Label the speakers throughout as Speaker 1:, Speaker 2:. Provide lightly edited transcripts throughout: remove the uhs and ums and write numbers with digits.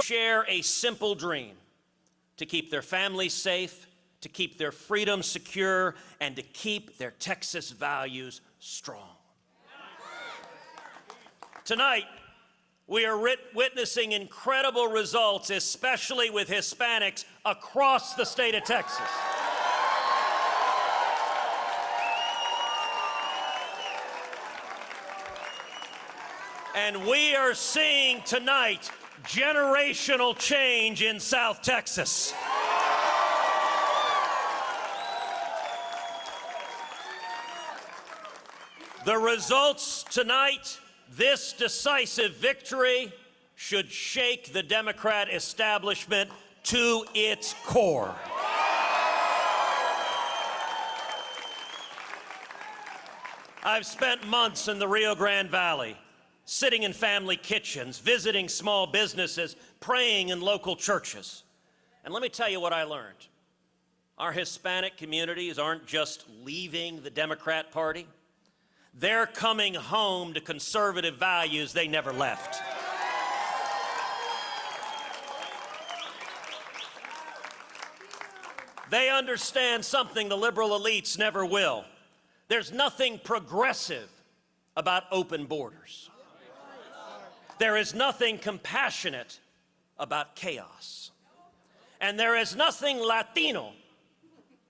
Speaker 1: share a simple dream: to keep their families safe, to keep their freedom secure, and to keep their Texas values strong. Tonight, we are witnessing incredible results, especially with Hispanics across the state of Texas. And we are seeing tonight generational change in South Texas. The results tonight, this decisive victory, should shake the Democrat establishment to its core. I've spent months in the Rio Grande Valley, sitting in family kitchens, visiting small businesses, praying in local churches. And let me tell you what I learned. Our Hispanic communities aren't just leaving the Democrat Party. They're coming home to conservative values they never left. They understand something the liberal elites never will. There's nothing progressive about open borders. There is nothing compassionate about chaos. And there is nothing Latino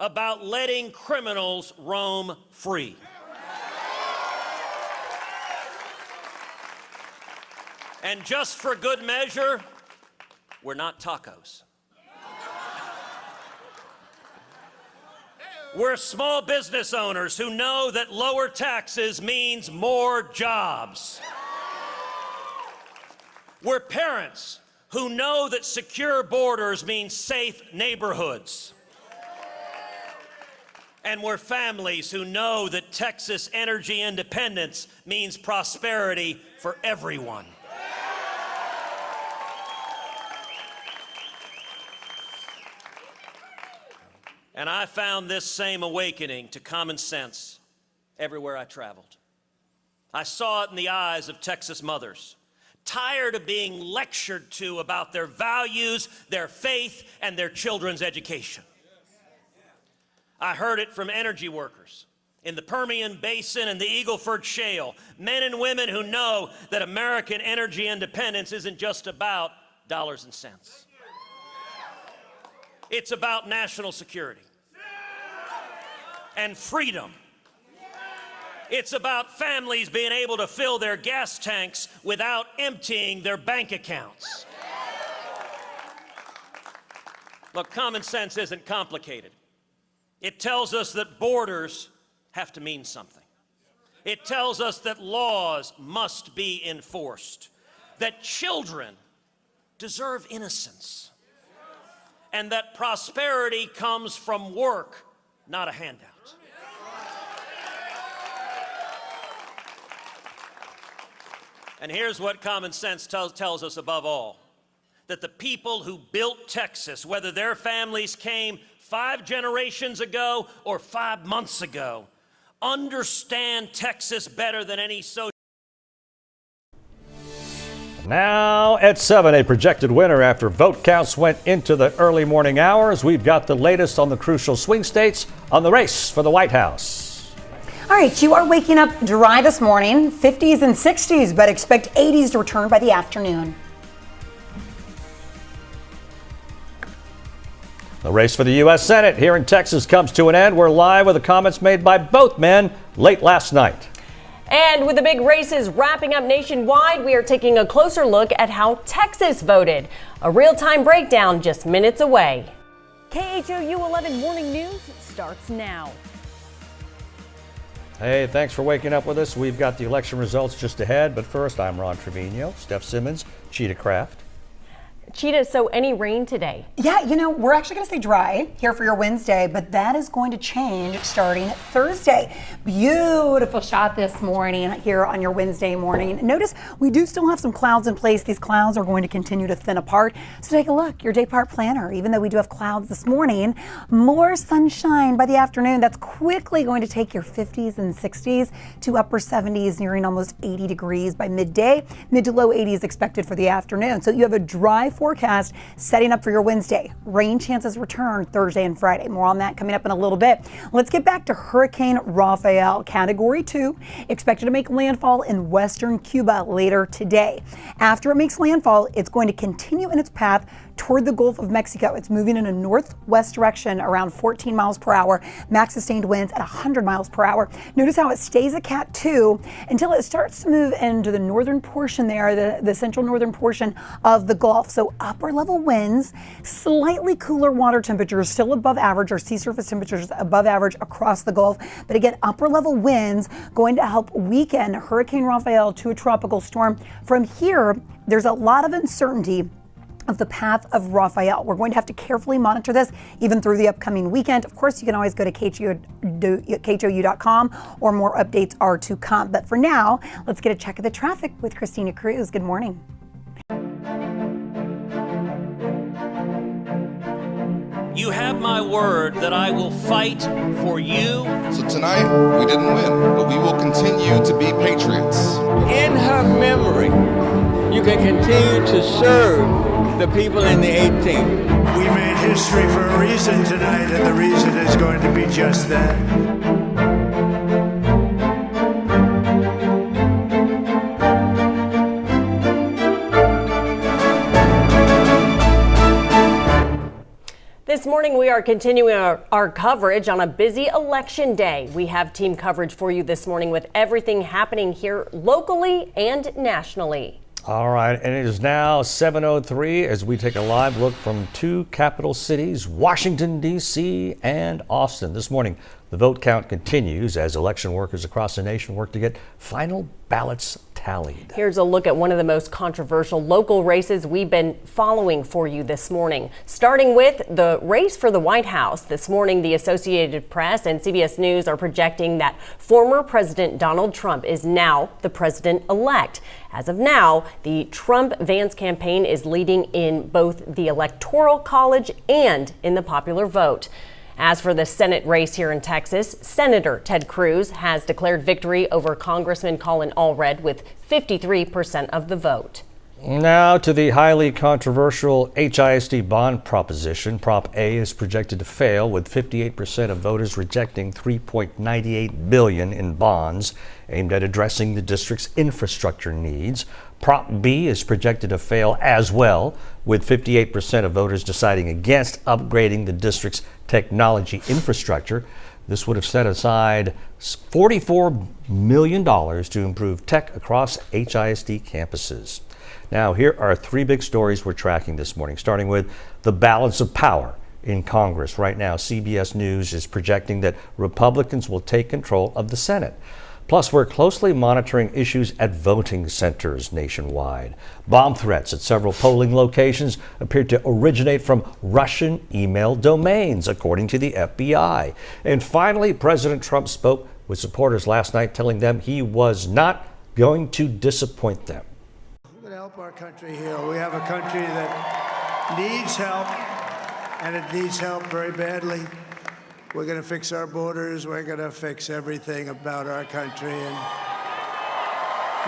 Speaker 1: about letting criminals roam free. And just for good measure, we're not tacos. We're small business owners who know that lower taxes means more jobs. We're parents who know that secure borders mean safe neighborhoods. And we're families who know that Texas energy independence means prosperity for everyone. And I found this same awakening to common sense everywhere I traveled. I saw it in the eyes of Texas mothers, tired of being lectured to about their values, their faith, and their children's education. I heard it from energy workers in the Permian Basin and the Eagle Ford Shale, men and women who know that American energy independence isn't just about dollars and cents. It's about national security and freedom. It's about families being able to fill their gas tanks without emptying their bank accounts. Look, common sense isn't complicated. It tells us that borders have to mean something. It tells us that laws must be enforced, that children deserve innocence, and that prosperity comes from work, not a handout. And here's what common sense tells us above all, that the people who built Texas, whether their families came 5 generations ago or 5 months ago, understand Texas better than any social.
Speaker 2: Now at 7, a projected winner after vote counts went into the early morning hours. We've got the latest on the crucial swing states on the race for the White House.
Speaker 3: All right, you are waking up dry this morning, 50s and 60s, but expect 80s to return by the afternoon.
Speaker 2: The race for the U.S. Senate here in Texas comes to an end. We're live with the comments made by both men late last night.
Speaker 4: And with the big races wrapping up nationwide, we are taking a closer look at how Texas voted. A real-time breakdown just minutes away. KHOU 11 Morning News starts now.
Speaker 2: Hey, thanks for waking up with us. We've got the election results just ahead, but first, I'm Ron Trevino, Steph Simmons, Cheetah Craft.
Speaker 4: Cheetah, so any rain today?
Speaker 3: Yeah, you know, we're actually going to stay dry here for your Wednesday, but that is going to change starting Thursday. Beautiful shot this morning here on your Wednesday morning. Notice we do still have some clouds in place. These clouds are going to continue to thin apart. So take a look, your day part planner. Even though we do have clouds this morning, more sunshine by the afternoon. That's quickly going to take your 50s and 60s to upper 70s, nearing almost 80 degrees by midday. Mid to low 80s expected for the afternoon. So you have a dry forecast setting up for your Wednesday. Rain chances return Thursday and Friday. More on that coming up in a little bit. Let's get back to Hurricane Rafael, Category 2, expected to make landfall in western Cuba later today. After it makes landfall, it's going to continue in its path toward the Gulf of Mexico. It's moving in a northwest direction around 14 miles per hour, max sustained winds at 100 miles per hour. Notice how it stays a Cat 2 until it starts to move into the northern portion there, the central northern portion of the Gulf. So upper level winds, slightly cooler water temperatures, still above average, or sea surface temperatures above average across the Gulf. But again, upper level winds going to help weaken Hurricane Rafael to a tropical storm. From here, there's a lot of uncertainty of the path of Rafael. We're going to have to carefully monitor this even through the upcoming weekend. Of course, you can always go to KHOU.com, or more updates are to come. But for now, let's get a check of the traffic with Christina Cruz. Good morning.
Speaker 1: You have my word that I will fight for you.
Speaker 5: So tonight, we didn't win, but we will continue to be patriots.
Speaker 6: In her memory, you can continue to serve the people in the 18th.
Speaker 7: We made history for a reason tonight, and the reason is going to be just that.
Speaker 4: This morning, we are continuing our coverage on a busy election day. We have team coverage for you this morning with everything happening here locally and nationally.
Speaker 2: All right, and it is now 7:03 as we take a live look from two capital cities, Washington, D.C. and Austin. This morning, the vote count continues as election workers across the nation work to get final ballots tallied.
Speaker 4: Here's a look at one of the most controversial local races we've been following for you this morning. Starting with the race for the White House. This morning, the Associated Press and CBS News are projecting that former President Donald Trump is now the president-elect. As of now, the Trump-Vance campaign is leading in both the Electoral College and in the popular vote. As for the Senate race here in Texas, Senator Ted Cruz has declared victory over Congressman Colin Allred with 53% of the vote.
Speaker 2: Now to the highly controversial HISD bond proposition. Prop A is projected to fail, with 58% of voters rejecting $3.98 billion in bonds aimed at addressing the district's infrastructure needs. Prop B is projected to fail as well, with 58% of voters deciding against upgrading the district's technology infrastructure. This would have set aside $44 million to improve tech across HISD campuses. Now, here are three big stories we're tracking this morning, starting with the balance of power in Congress. Right now, CBS News is projecting that Republicans will take control of the Senate. Plus, we're closely monitoring issues at voting centers nationwide. Bomb threats at several polling locations appear to originate from Russian email domains, according to the FBI. And finally, President Trump spoke with supporters last night, telling them he was not going to disappoint them.
Speaker 7: We're going to help our country heal. We have a country that needs help, and it needs help very badly. We're going to fix our borders. We're going to fix everything about our country. And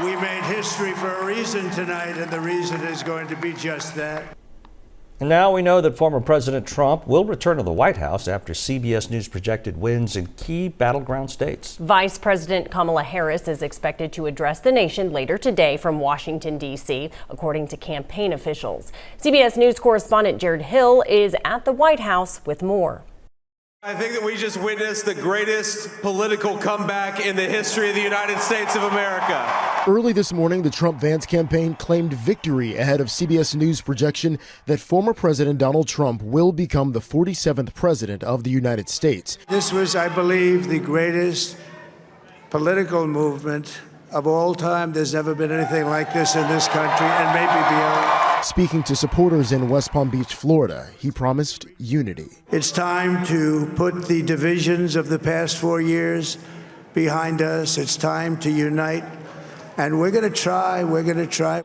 Speaker 7: we made history for a reason tonight, and the reason is going to be just that.
Speaker 2: And now we know that former President Trump will return to the White House after CBS News projected wins in key battleground states.
Speaker 4: Vice President Kamala Harris is expected to address the nation later today from Washington, D.C., according to campaign officials. CBS News correspondent Jared Hill is at the White House with more.
Speaker 8: I think that we just witnessed the greatest political comeback in the history of the United States of America.
Speaker 9: Early this morning, the Trump-Vance campaign claimed victory ahead of CBS News' projection that former President Donald Trump will become the 47th president of the United States.
Speaker 7: This was, I believe, the greatest political movement of all time. There's never been anything like this in this country, and maybe beyond.
Speaker 9: Speaking to supporters in West Palm Beach, Florida, he promised unity.
Speaker 7: It's time to put the divisions of the past 4 years behind us. It's time to unite. And we're going to try.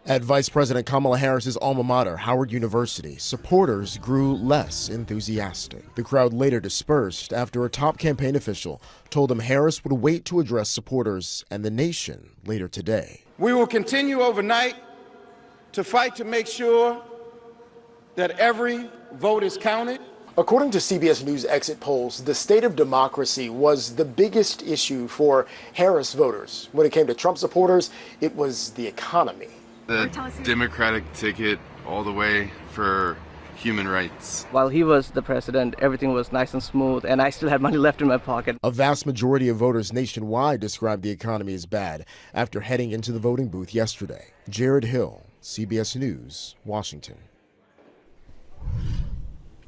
Speaker 9: At Vice President Kamala Harris's alma mater, Howard University, supporters grew less enthusiastic. The crowd later dispersed after a top campaign official told them Harris would wait to address supporters and the nation later today.
Speaker 10: We will continue overnight to fight to make sure that every vote is counted.
Speaker 9: According to CBS News exit polls, the state of democracy was the biggest issue for Harris voters. When it came to Trump supporters, it was the economy.
Speaker 5: The Democratic ticket all the way for human rights.
Speaker 11: While he was the president, everything was nice and smooth, and I still had money left in my pocket.
Speaker 9: A vast majority of voters nationwide described the economy as bad after heading into the voting booth yesterday. Jared Hill, CBS News, Washington.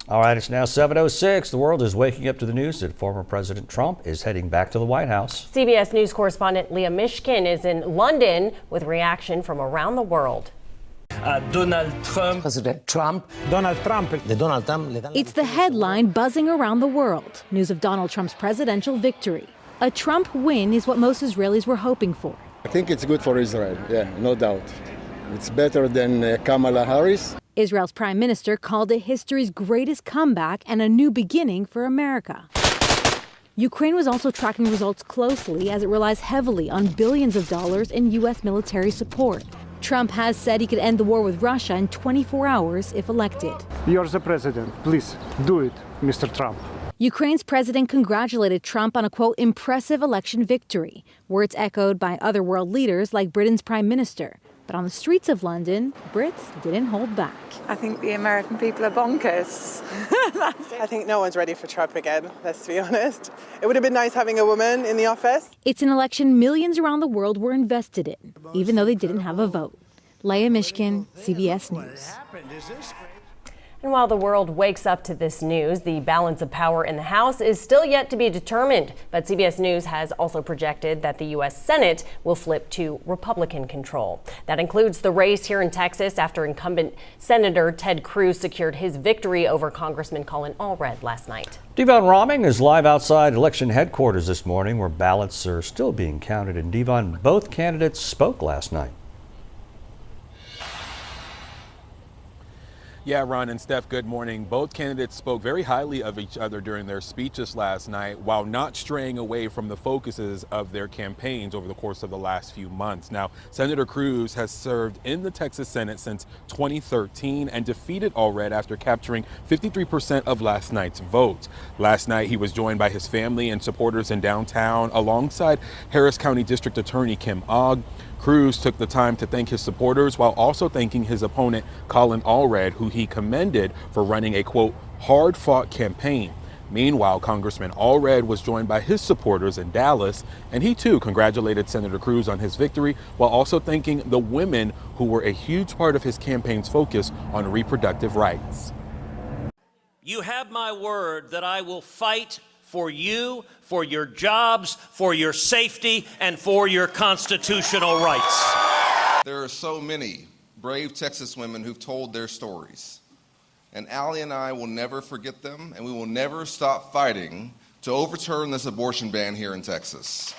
Speaker 2: All right, it's now 7:06. The world is waking up to the news that former President Trump is heading back to the White House.
Speaker 4: CBS News correspondent Leah Mishkin is in London with reaction from around the world.
Speaker 12: Donald Trump. President Trump. Donald Trump.
Speaker 13: It's the headline buzzing around the world. News of Donald Trump's presidential victory. A Trump win is what most Israelis were hoping for.
Speaker 14: I think it's good for Israel, yeah, no doubt. It's better than Kamala Harris.
Speaker 13: Israel's prime minister called it history's greatest comeback and a new beginning for America. Ukraine was also tracking results closely as it relies heavily on billions of dollars in U.S. military support. Trump has said he could end the war with Russia in 24 hours if elected.
Speaker 15: You're the president. Please do it, Mr. Trump.
Speaker 13: Ukraine's president congratulated Trump on a, quote, impressive election victory, words echoed by other world leaders like Britain's prime minister. But on the streets of London, Brits didn't hold back.
Speaker 16: I think the American people are bonkers.
Speaker 17: I think no one's ready for Trump again, let's be honest. It would have been nice having a woman in the office.
Speaker 13: It's an election millions around the world were invested in, even though they didn't have a vote. Leah Mishkin, CBS News.
Speaker 4: And while the world wakes up to this news, the balance of power in the House is still yet to be determined. But CBS News has also projected that the U.S. Senate will flip to Republican control. That includes the race here in Texas after incumbent Senator Ted Cruz secured his victory over Congressman Colin Allred last night.
Speaker 2: Devon Roming is live outside election headquarters this morning where ballots are still being counted. And Devon, both candidates spoke last night.
Speaker 18: Yeah, Ron and Steph, good morning. Both candidates spoke very highly of each other during their speeches last night while not straying away from the focuses of their campaigns over the course of the last few months. Now, Senator Cruz has served in the Texas Senate since 2013 and defeated Allred after capturing 53% of last night's vote. Last night, he was joined by his family and supporters in downtown alongside Harris County District Attorney Kim Ogg. Cruz took the time to thank his supporters while also thanking his opponent, Colin Allred, who he commended for running a, quote, hard-fought campaign. Meanwhile, Congressman Allred was joined by his supporters in Dallas, and he too congratulated Senator Cruz on his victory while also thanking the women who were a huge part of his campaign's focus on reproductive rights.
Speaker 1: You have my word that I will fight for you, for your jobs, for your safety, and for your constitutional rights.
Speaker 5: There are so many brave Texas women who've told their stories. And Allie and I will never forget them, and we will never stop fighting to overturn this abortion ban here in Texas.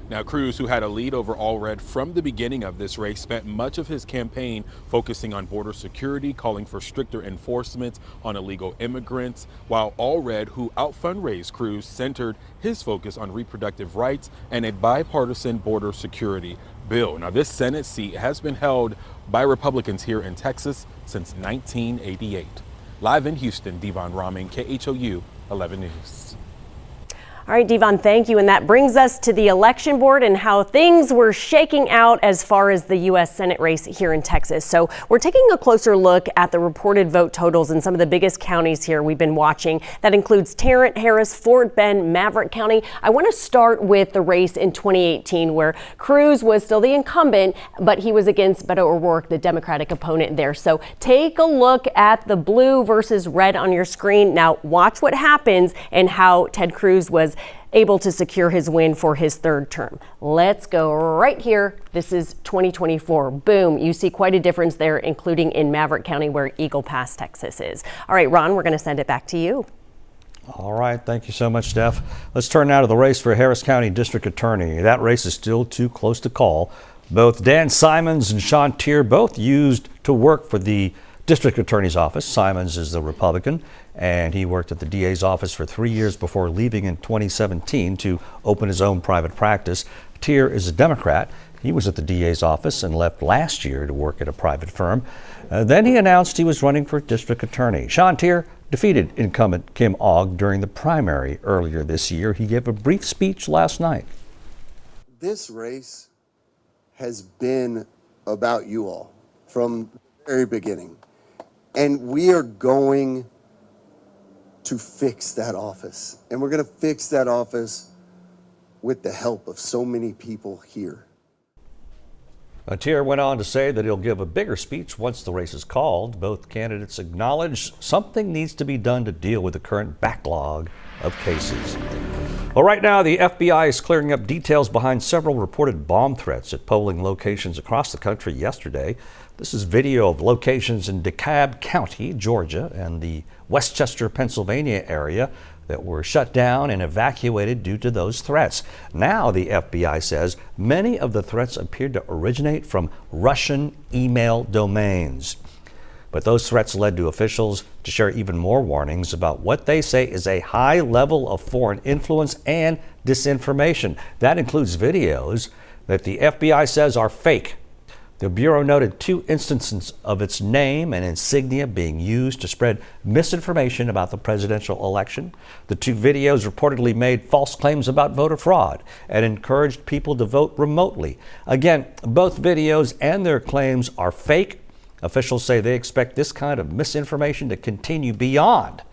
Speaker 18: Now, Cruz, who had a lead over Allred from the beginning of this race, spent much of his campaign focusing on border security, calling for stricter enforcement on illegal immigrants, while Allred, who out-fundraised Cruz, centered his focus on reproductive rights and a bipartisan border security bill. Now, this Senate seat has been held by Republicans here in Texas since 1988. Live in Houston, Devon Roming, KHOU 11 News.
Speaker 4: All right, Devon, thank you. And that brings us to the election board and how things were shaking out as far as the U.S. Senate race here in Texas. So we're taking a closer look at the reported vote totals in some of the biggest counties here we've been watching. That includes Tarrant, Harris, Fort Bend, Maverick County. I want to start with the race in 2018 where Cruz was still the incumbent, but he was against Beto O'Rourke, the Democratic opponent there. So take a look at the blue versus red on your screen. Now watch what happens and how Ted Cruz was able to secure his win for his third term. Let's go right here. This is 2024. Boom. You see quite a difference there, including in Maverick County where Eagle Pass, Texas is. All right, Ron, we're going to send it back to you.
Speaker 2: All right. Thank you so much, Steph. Let's turn now to the race for Harris County District Attorney. That race is still too close to call. Both Dan Simons and Sean Tier both used to work for the District Attorney's office. Simons is the Republican, and he worked at the DA's office for 3 years before leaving in 2017 to open his own private practice. Tier is a Democrat. He was at the DA's office and left last year to work at a private firm. Then he announced he was running for district attorney. Sean Tier defeated incumbent Kim Ogg during the primary earlier this year. He gave a brief speech last night.
Speaker 19: This race has been about you all from the very beginning. And we are going to fix that office. And we're going to fix that office with the help of so many people here.
Speaker 2: Tier went on to say that he'll give a bigger speech once the race is called. Both candidates acknowledged something needs to be done to deal with the current backlog of cases. Well, right now, the FBI is clearing up details behind several reported bomb threats at polling locations across the country yesterday. This is video of locations in DeKalb County, Georgia, and the Westchester, Pennsylvania area that were shut down and evacuated due to those threats. Now the FBI says many of the threats appeared to originate from Russian email domains. But those threats led to officials to share even more warnings about what they say is a high level of foreign influence and disinformation. That includes videos that the FBI says are fake. The Bureau noted 2 instances of its name and insignia being used to spread misinformation about the presidential election. The 2 videos reportedly made false claims about voter fraud and encouraged people to vote remotely. Again, both videos and their claims are fake. Officials say they expect this kind of misinformation to continue beyond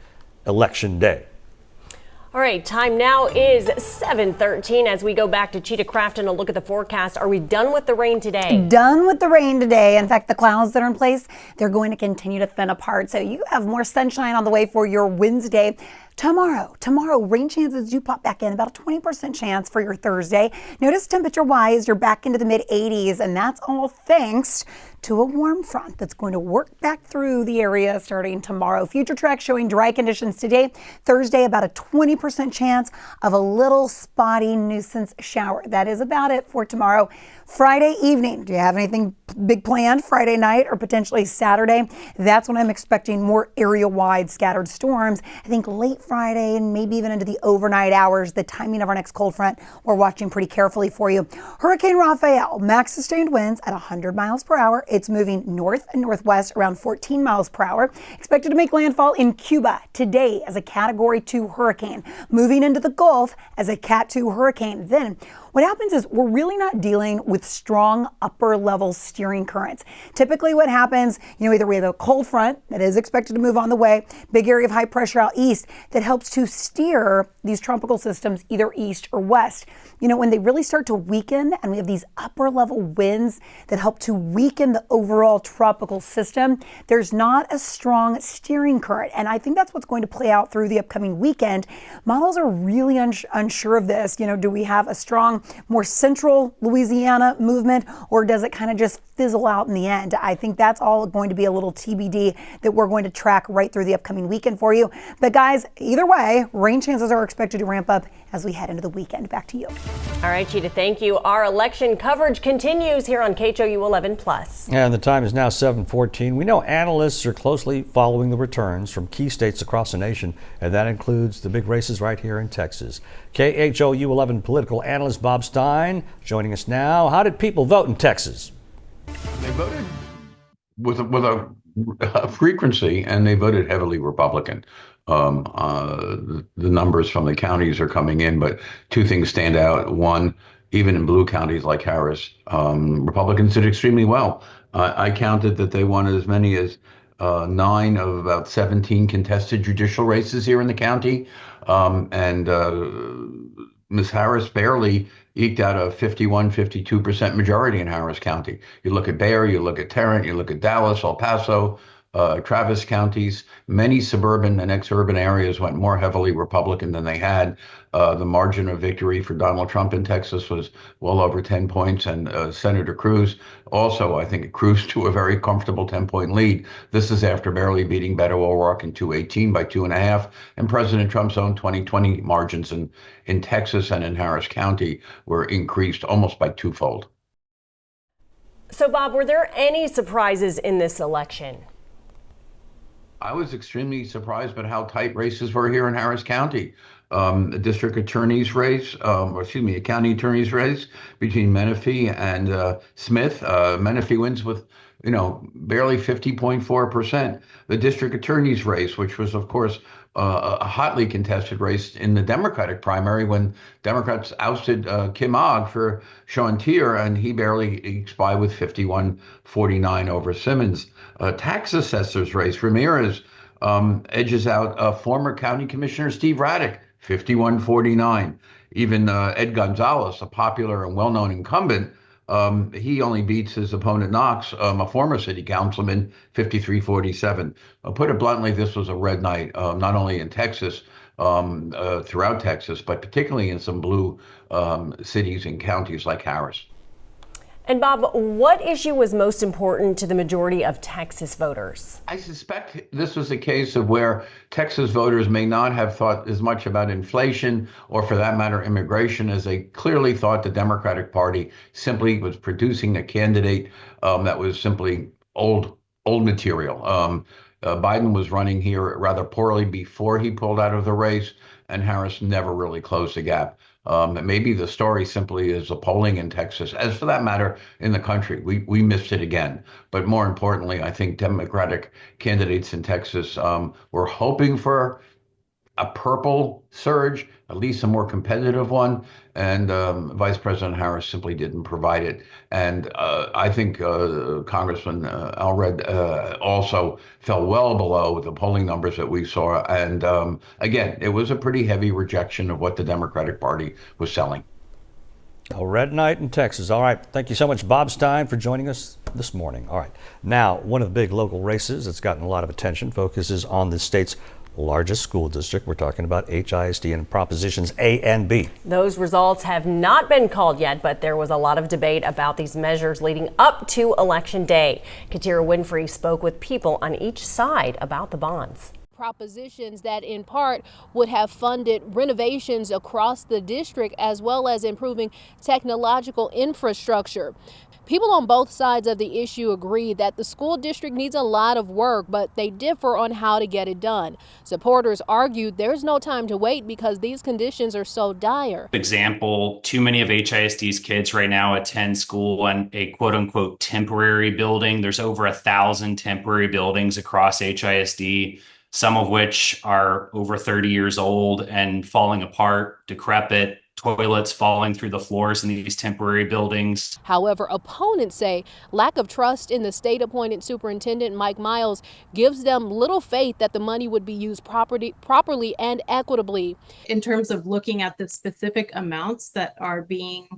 Speaker 2: Election Day.
Speaker 4: All right, time now is 7:13 as we go back to Cheetah Craft and a look at the forecast. Are we done with the rain today?
Speaker 3: Done with the rain today. In fact, the clouds that are in place, they're going to continue to thin apart. So you have more sunshine on the way for your Wednesday. Tomorrow, rain chances do pop back in, about a 20% chance for your Thursday. Notice temperature-wise, you're back into the mid-80s, and that's all thanks to a warm front that's going to work back through the area starting tomorrow. Future track showing dry conditions today. Thursday, about a 20% chance of a little spotty nuisance shower. That is about it for tomorrow. Friday evening, do you have anything big planned Friday night or potentially Saturday? That's when I'm expecting more area-wide scattered storms. I think late Friday and maybe even into the overnight hours, the timing of our next cold front, we're watching pretty carefully for you. Hurricane Rafael, max sustained winds at 100 miles per hour. It's moving north and northwest around 14 miles per hour. Expected to make landfall in Cuba today as a Category 2 hurricane, moving into the Gulf as a Cat 2 hurricane. Then what happens is we're really not dealing with strong upper level steering currents. Typically what happens, either we have a cold front that is expected to move on the way, big area of high pressure out east that helps to steer these tropical systems either east or west. When they really start to weaken and we have these upper level winds that help to weaken the overall tropical system, there's not a strong steering current. And I think that's what's going to play out through the upcoming weekend. Models are really unsure of this. Do we have a strong, more central Louisiana movement, or does it kind of just fizzle out in the end? I think that's all going to be a little TBD that we're going to track right through the upcoming weekend for you. But guys, either way, rain chances are expected to ramp up as we head into the weekend. Back to you.
Speaker 4: All right, Cheetah, thank you. Our election coverage continues here on KHOU 11+.
Speaker 2: And the time is now 7:14. We know analysts are closely following the returns from key states across the nation, and that includes the big races right here in Texas. KHOU 11 political analyst Bob Stein joining us now. How did people vote in Texas?
Speaker 20: They voted with a frequency, and they voted heavily Republican. The numbers from the counties are coming in, but 2 things stand out. One, even in blue counties like Harris, Republicans did extremely well. I counted that they won as many as 9 of about 17 contested judicial races here in the county. And Ms. Harris barely eked out a 52% majority in Harris County. You look at Bexar, you look at Tarrant, you look at Dallas, El Paso, Travis counties, many suburban and ex-urban areas went more heavily Republican than they had. The margin of victory for Donald Trump in Texas was well over 10 points, and Senator Cruz also, I think, cruised to a very comfortable 10-point lead. This is after barely beating Beto O'Rourke in 2018 by 2.5, and President Trump's own 2020 margins in Texas and in Harris County were increased almost by 2-fold.
Speaker 4: So, Bob, were there any surprises in this election?
Speaker 20: I was extremely surprised by how tight races were here in Harris County. The district attorney's race, a county attorney's race between Menifee and Smith. Menifee wins with, barely 50.4%. The district attorney's race, which was, of course, a hotly contested race in the Democratic primary when Democrats ousted Kim Ogg for Sean Tier, and he barely ekes by with 51-49 over Simmons. Tax assessor's race, Ramirez edges out former county commissioner Steve Raddick, 51-49. Even Ed Gonzalez, a popular and well-known incumbent, he only beats his opponent Knox, a former city councilman, 53-47. Put it bluntly, this was a red night, not only in Texas, throughout Texas, but particularly in some blue cities and counties like Harris.
Speaker 4: And Bob, what issue was most important to the majority of Texas voters?
Speaker 20: I suspect this was a case of where Texas voters may not have thought as much about inflation or, for that matter, immigration, as they clearly thought the Democratic Party simply was producing a candidate that was simply old material. Biden was running here rather poorly before he pulled out of the race, and Harris never really closed the gap. Maybe the story simply is the polling in Texas, as for that matter, in the country. We missed it again. But more importantly, I think Democratic candidates in Texas were hoping for a purple surge, at least a more competitive one, and Vice President Harris simply didn't provide it. And I think Congressman Allred also fell well below the polling numbers that we saw. And again, it was a pretty heavy rejection of what the Democratic Party was selling.
Speaker 2: A red night in Texas. All right. Thank you so much, Bob Stein, for joining us this morning. All right. Now, one of the big local races that's gotten a lot of attention focuses on the state's largest school district. We're talking about HISD and Propositions A and B.
Speaker 4: Those results have not been called yet, but there was a lot of debate about these measures leading up to Election Day. Katira Winfrey spoke with people on each side about the bonds.
Speaker 21: Propositions that in part would have funded renovations across the district as well as improving technological infrastructure. People on both sides of the issue agree that the school district needs a lot of work, but they differ on how to get it done. Supporters argued there's no time to wait because these conditions are so dire.
Speaker 22: Example, too many of HISD's kids right now attend school in a quote unquote temporary building. There's over 1,000 temporary buildings across HISD, some of which are over 30 years old and falling apart, decrepit. Toilets falling through the floors in these temporary buildings.
Speaker 21: However, opponents say lack of trust in the state-appointed superintendent, Mike Miles, gives them little faith that the money would be used properly and equitably.
Speaker 23: In terms of looking at the specific amounts that are being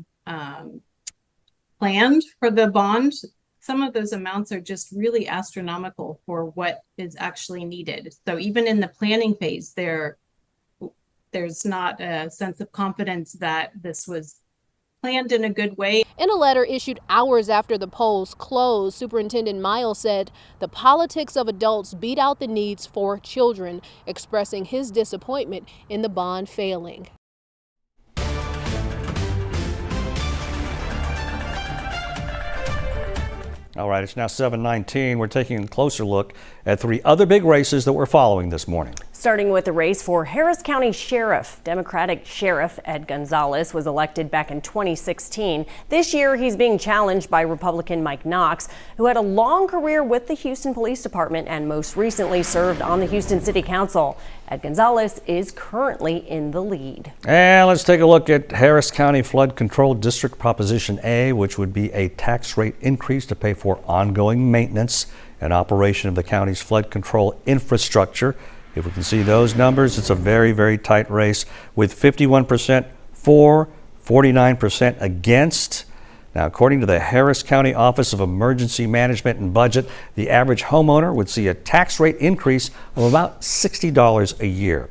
Speaker 23: planned for the bond, some of those amounts are just really astronomical for what is actually needed. So even in the planning phase, there's not a sense of confidence that this was planned in a good way.
Speaker 21: In a letter issued hours after the polls closed, Superintendent Miles said the politics of adults beat out the needs for children, expressing his disappointment in the bond failing.
Speaker 2: All right, it's now 7:19. We're taking a closer look at three other big races that we're following this morning.
Speaker 4: Starting with the race for Harris County Sheriff. Democratic Sheriff Ed Gonzalez was elected back in 2016. This year, he's being challenged by Republican Mike Knox, who had a long career with the Houston Police Department and most recently served on the Houston City Council. Ed Gonzalez is currently in the lead.
Speaker 2: And let's take a look at Harris County Flood Control District Proposition A, which would be a tax rate increase to pay for ongoing maintenance and operation of the county's flood control infrastructure. If we can see those numbers, it's a very, very tight race with 51% for, 49% against. Now, according to the Harris County Office of Emergency Management and Budget, the average homeowner would see a tax rate increase of about $60 a year.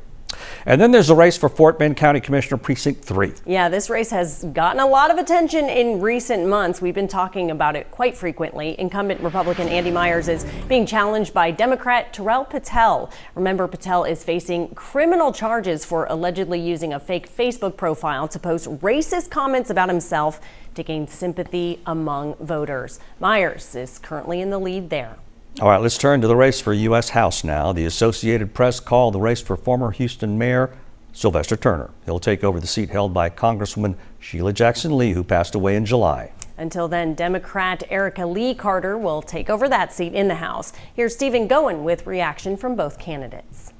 Speaker 2: And then there's a race for Fort Bend County Commissioner Precinct 3.
Speaker 4: Yeah, this race has gotten a lot of attention in recent months. We've been talking about it quite frequently. Incumbent Republican Andy Myers is being challenged by Democrat Terrell Patel. Remember, Patel is facing criminal charges for allegedly using a fake Facebook profile to post racist comments about himself to gain sympathy among voters. Myers is currently in the lead there.
Speaker 2: All right, let's turn to the race for U.S. House now. The Associated Press called the race for former Houston Mayor Sylvester Turner. He'll take over the seat held by Congresswoman Sheila Jackson Lee, who passed away in July.
Speaker 4: Until then, Democrat Erica Lee Carter will take over that seat in the House. Here's Stephen Goen with reaction from both candidates.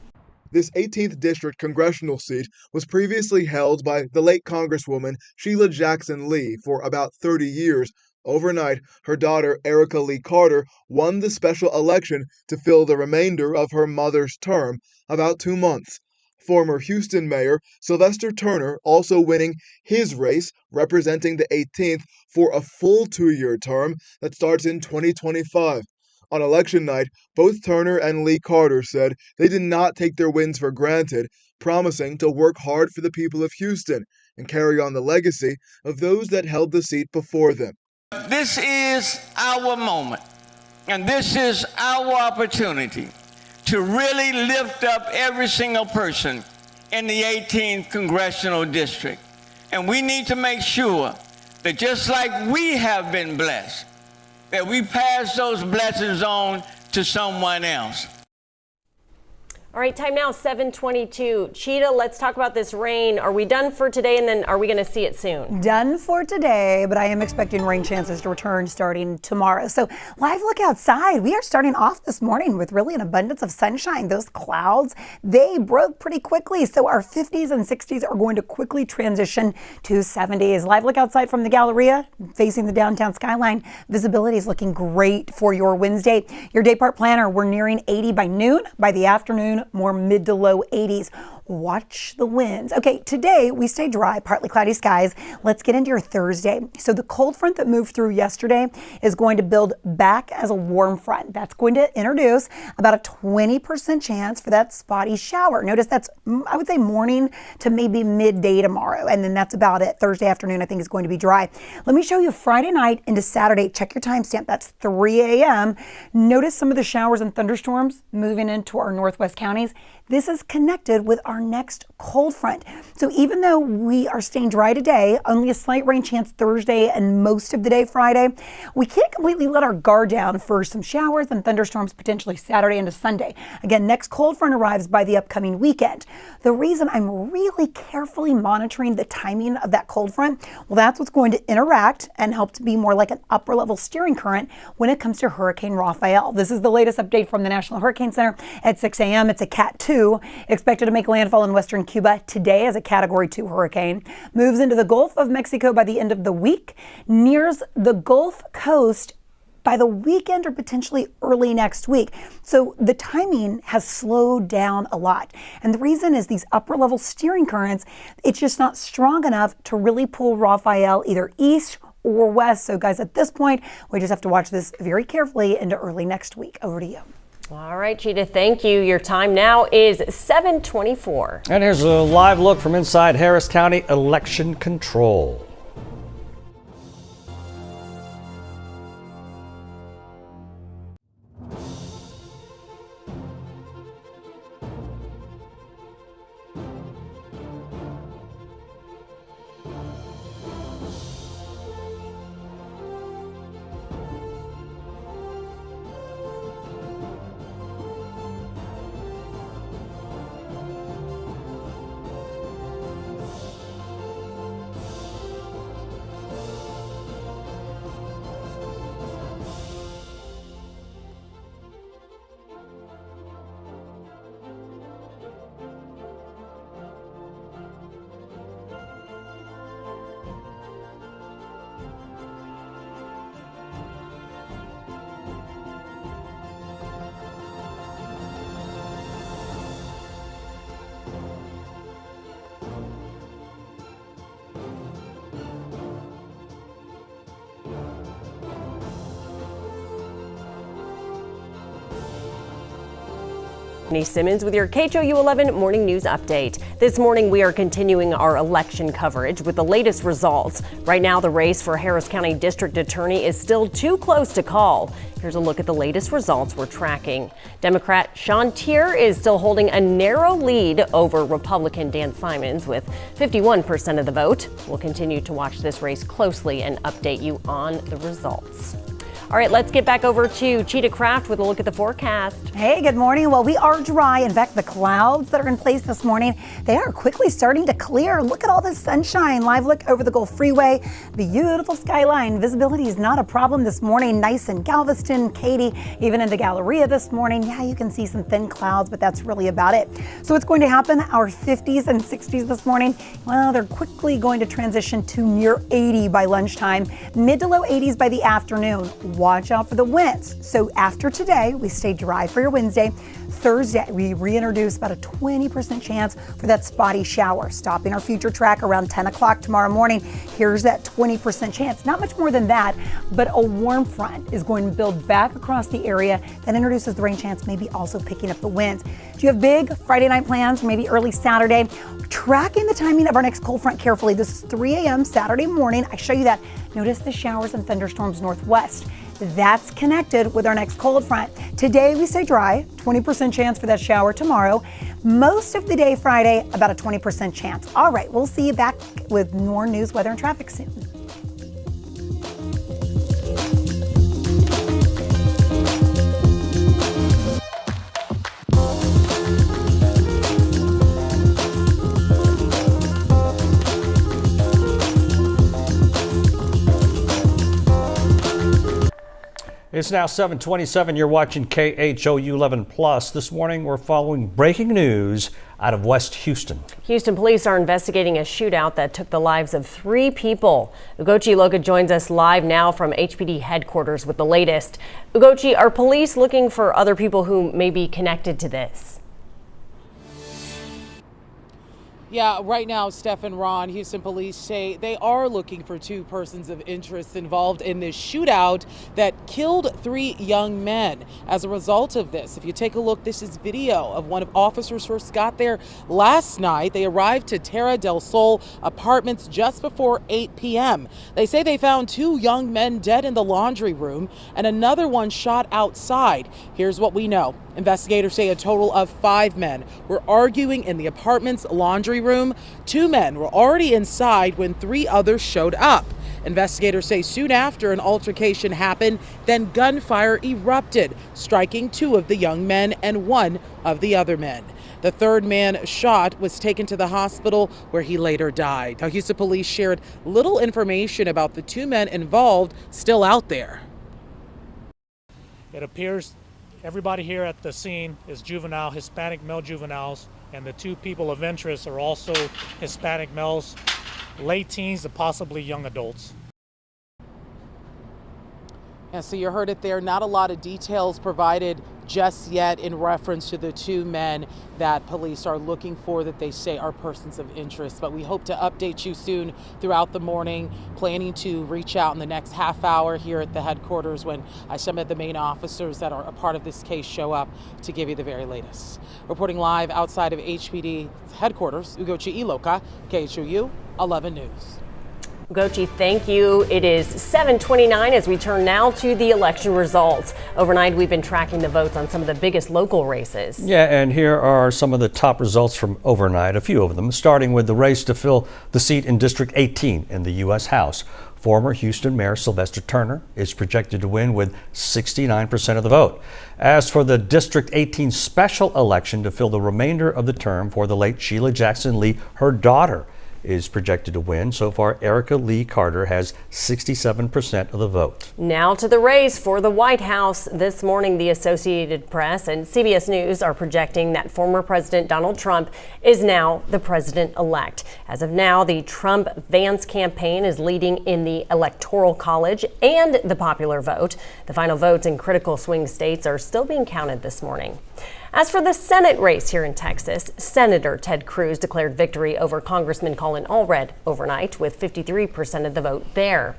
Speaker 6: This 18th District congressional seat was previously held by the late Congresswoman Sheila Jackson Lee for about 30 years. Overnight, her daughter Erica Lee Carter won the special election to fill the remainder of her mother's term, about 2 months. Former Houston Mayor Sylvester Turner also winning his race, representing the 18th for a full 2-year term that starts in 2025. On election night, both Turner and Lee Carter said they did not take their wins for granted, promising to work hard for the people of Houston and carry on the legacy of those that held the seat before them.
Speaker 7: This is our moment, and this is our opportunity to really lift up every single person in the 18th Congressional District. And we need to make sure that just like we have been blessed, that we pass those blessings on to someone else.
Speaker 4: All right, time now, 7:22. Cheetah, let's talk about this rain. Are we done for today, and then are we going to see it soon?
Speaker 3: Done for today, but I am expecting rain chances to return starting tomorrow. So live look outside. We are starting off this morning with really an abundance of sunshine. Those clouds, they broke pretty quickly. So our 50s and 60s are going to quickly transition to 70s. Live look outside from the Galleria facing the downtown skyline. Visibility is looking great for your Wednesday. Your day part planner, we're nearing 80 by noon. By the afternoon, more mid to low 80s. Watch the winds. Okay, today we stay dry, partly cloudy skies. Let's get into your Thursday. So the cold front that moved through yesterday is going to build back as a warm front. That's going to introduce about a 20% chance for that spotty shower. Notice that's, I would say, morning to maybe midday tomorrow. And then that's about it. Thursday afternoon, I think, is going to be dry. Let me show you Friday night into Saturday. Check your timestamp. That's 3 a.m. Notice some of the showers and thunderstorms moving into our northwest counties. This is connected with our next cold front. So even though we are staying dry today, only a slight rain chance Thursday and most of the day Friday, we can't completely let our guard down for some showers and thunderstorms potentially Saturday into Sunday. Again, next cold front arrives by the upcoming weekend. The reason I'm really carefully monitoring the timing of that cold front, well, that's what's going to interact and help to be more like an upper level steering current when it comes to Hurricane Rafael. This is the latest update from the National Hurricane Center at 6 a.m. It's a Cat 2. Expected to make landfall in western Cuba today as a Category 2 hurricane. Moves into the Gulf of Mexico by the end of the week. Nears the Gulf Coast by the weekend or potentially early next week. So the timing has slowed down a lot. And the reason is these upper level steering currents, it's just not strong enough to really pull Rafael either east or west. So guys, at this point, we just have to watch this very carefully into early next week. Over to you.
Speaker 4: All right, Cheetah, thank you. Your time now is 7:24.
Speaker 2: And here's a live look from inside Harris County election control.
Speaker 4: Simmons with your KHOU 11 Morning News Update. This morning we are continuing our election coverage with the latest results. Right now the race for Harris County District Attorney is still too close to call. Here's a look at the latest results we're tracking. Democrat Sean Tier is still holding a narrow lead over Republican Dan Simons with 51% of the vote. We'll continue to watch this race closely and update you on the results. All right, let's get back over to Cheetah Craft with a look at the forecast.
Speaker 3: Hey, good morning. Well, we are dry. In fact, the clouds that are in place this morning, they are quickly starting to clear. Look at all this sunshine. Live look over the Gulf Freeway. Beautiful skyline. Visibility is not a problem this morning. Nice in Galveston, Katy, even in the Galleria this morning. Yeah, you can see some thin clouds, but that's really about it. So what's going to happen? Our 50s and 60s this morning, well, they're quickly going to transition to near 80 by lunchtime, mid to low 80s by the afternoon. Watch out for the winds. So after today, we stay dry for your Wednesday. Thursday, we reintroduce about a 20% chance for that spotty shower, stopping our future track around 10 o'clock tomorrow morning. Here's that 20% chance. Not much more than that, but a warm front is going to build back across the area that introduces the rain chance, maybe also picking up the winds. Do you have big Friday night plans, maybe early Saturday? Tracking the timing of our next cold front carefully. This is 3 a.m. Saturday morning. I show you that. Notice the showers and thunderstorms northwest. That's connected with our next cold front. Today we stay dry, 20% chance for that shower tomorrow. Most of the day Friday, about a 20% chance. All right, we'll see you back with more news, weather, and traffic soon.
Speaker 2: It's now 7:27. You're watching KHOU 11 Plus. This morning, we're following breaking news out of West Houston.
Speaker 4: Houston police are investigating a shootout that took the lives of 3 people. Ugochi Loka joins us live now from HPD headquarters with the latest. Ugochi, are police looking for other people who may be connected to this?
Speaker 8: Yeah, right now, Steph and Ron, Houston police say they are looking for 2 persons of interest involved in this shootout that killed 3 young men. As a result of this, if you take a look, this is video of one of officers first got there last night. They arrived to Terra del Sol apartments just before 8 p.m. They say they found 2 young men dead in the laundry room and another one shot outside. Here's what we know. Investigators say a total of 5 men were arguing in the apartment's laundry room. 2 men were already inside when 3 others showed up. Investigators say soon after an altercation happened, then gunfire erupted, striking 2 of the young men and 1 of the other men. The 3rd man shot was taken to the hospital where he later died. Now, Houston police shared little information about the 2 men involved still out there.
Speaker 10: It appears everybody here at the scene is juvenile, Hispanic male juveniles, and the 2 people of interest are also Hispanic males, late teens to possibly young adults.
Speaker 8: And so you heard it there, not a lot of details provided just yet in reference to the 2 men that police are looking for that they say are persons of interest. But we hope to update you soon throughout the morning, planning to reach out in the next half hour here at the headquarters when some of the main officers that are a part of this case show up to give you the very latest. Reporting live outside of HPD headquarters, Ugochi Iloka, KHOU 11 News.
Speaker 4: Ugochi, thank you. It is 7:29 as we turn now to the election results. Overnight, we've been tracking the votes on some of the biggest local races.
Speaker 2: Yeah, and here are some of the top results from overnight, a few of them, starting with the race to fill the seat in District 18 in the U.S. House. Former Houston Mayor Sylvester Turner is projected to win with 69% of the vote. As for the District 18 special election to fill the remainder of the term for the late Sheila Jackson Lee, her daughter is projected to win. So far, Erica Lee Carter has 67% of the vote.
Speaker 4: Now to the race for the White House. This morning, the Associated Press and CBS News are projecting that former President Donald Trump is now the president-elect. As of now, the Trump-Vance campaign is leading in the Electoral College and the popular vote. The final votes in critical swing states are still being counted this morning. As for the Senate race here in Texas, Senator Ted Cruz declared victory over Congressman Colin Allred overnight with 53% of the vote there.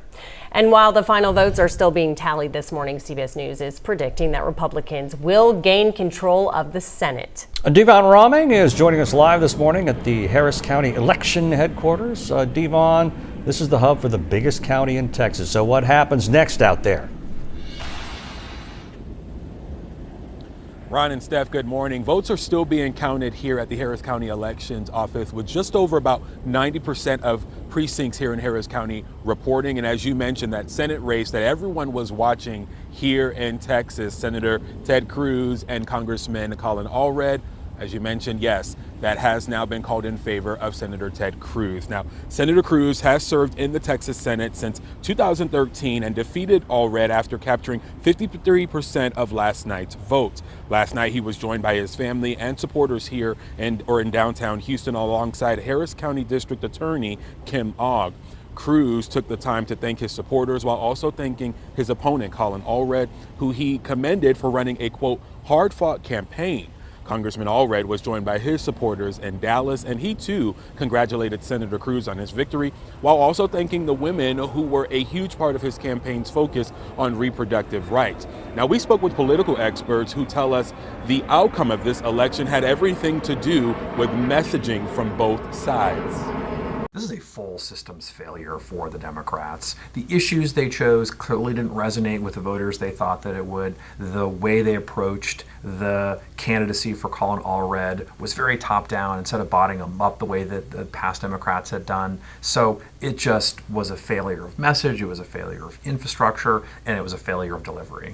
Speaker 4: And while the final votes are still being tallied this morning, CBS News is predicting that Republicans will gain control of the Senate.
Speaker 2: Devon Raming is joining us live this morning at the Harris County election headquarters. Devon, this is the hub for the biggest county in Texas. So what happens next out there?
Speaker 18: Ron and Steph, good morning. Votes are still being counted here at the Harris County Elections Office, with just over about 90% of precincts here in Harris County reporting. And as you mentioned, that Senate race that everyone was watching here in Texas, Senator Ted Cruz and Congressman Colin Allred, as you mentioned, yes, that has now been called in favor of Senator Ted Cruz. Now, Senator Cruz has served in the Texas Senate since 2013 and defeated Allred after capturing 53% of last night's votes. Last night, he was joined by his family and supporters here in downtown Houston alongside Harris County District Attorney Kim Ogg. Cruz took the time to thank his supporters while also thanking his opponent, Colin Allred, who he commended for running a, quote, hard-fought campaign. Congressman Allred was joined by his supporters in Dallas, and he too congratulated Senator Cruz on his victory, while also thanking the women who were a huge part of his campaign's focus on reproductive rights. Now, we spoke with political experts who tell us the outcome of this election had everything to do with messaging from both sides.
Speaker 9: This is a full systems failure for the Democrats. The issues they chose clearly didn't resonate with the voters they thought that it would. The way they approached the candidacy for Colin Allred was very top-down instead of bottoming up the way that the past Democrats had done. So it just was a failure of message, it was a failure of infrastructure, and it was a failure of delivery.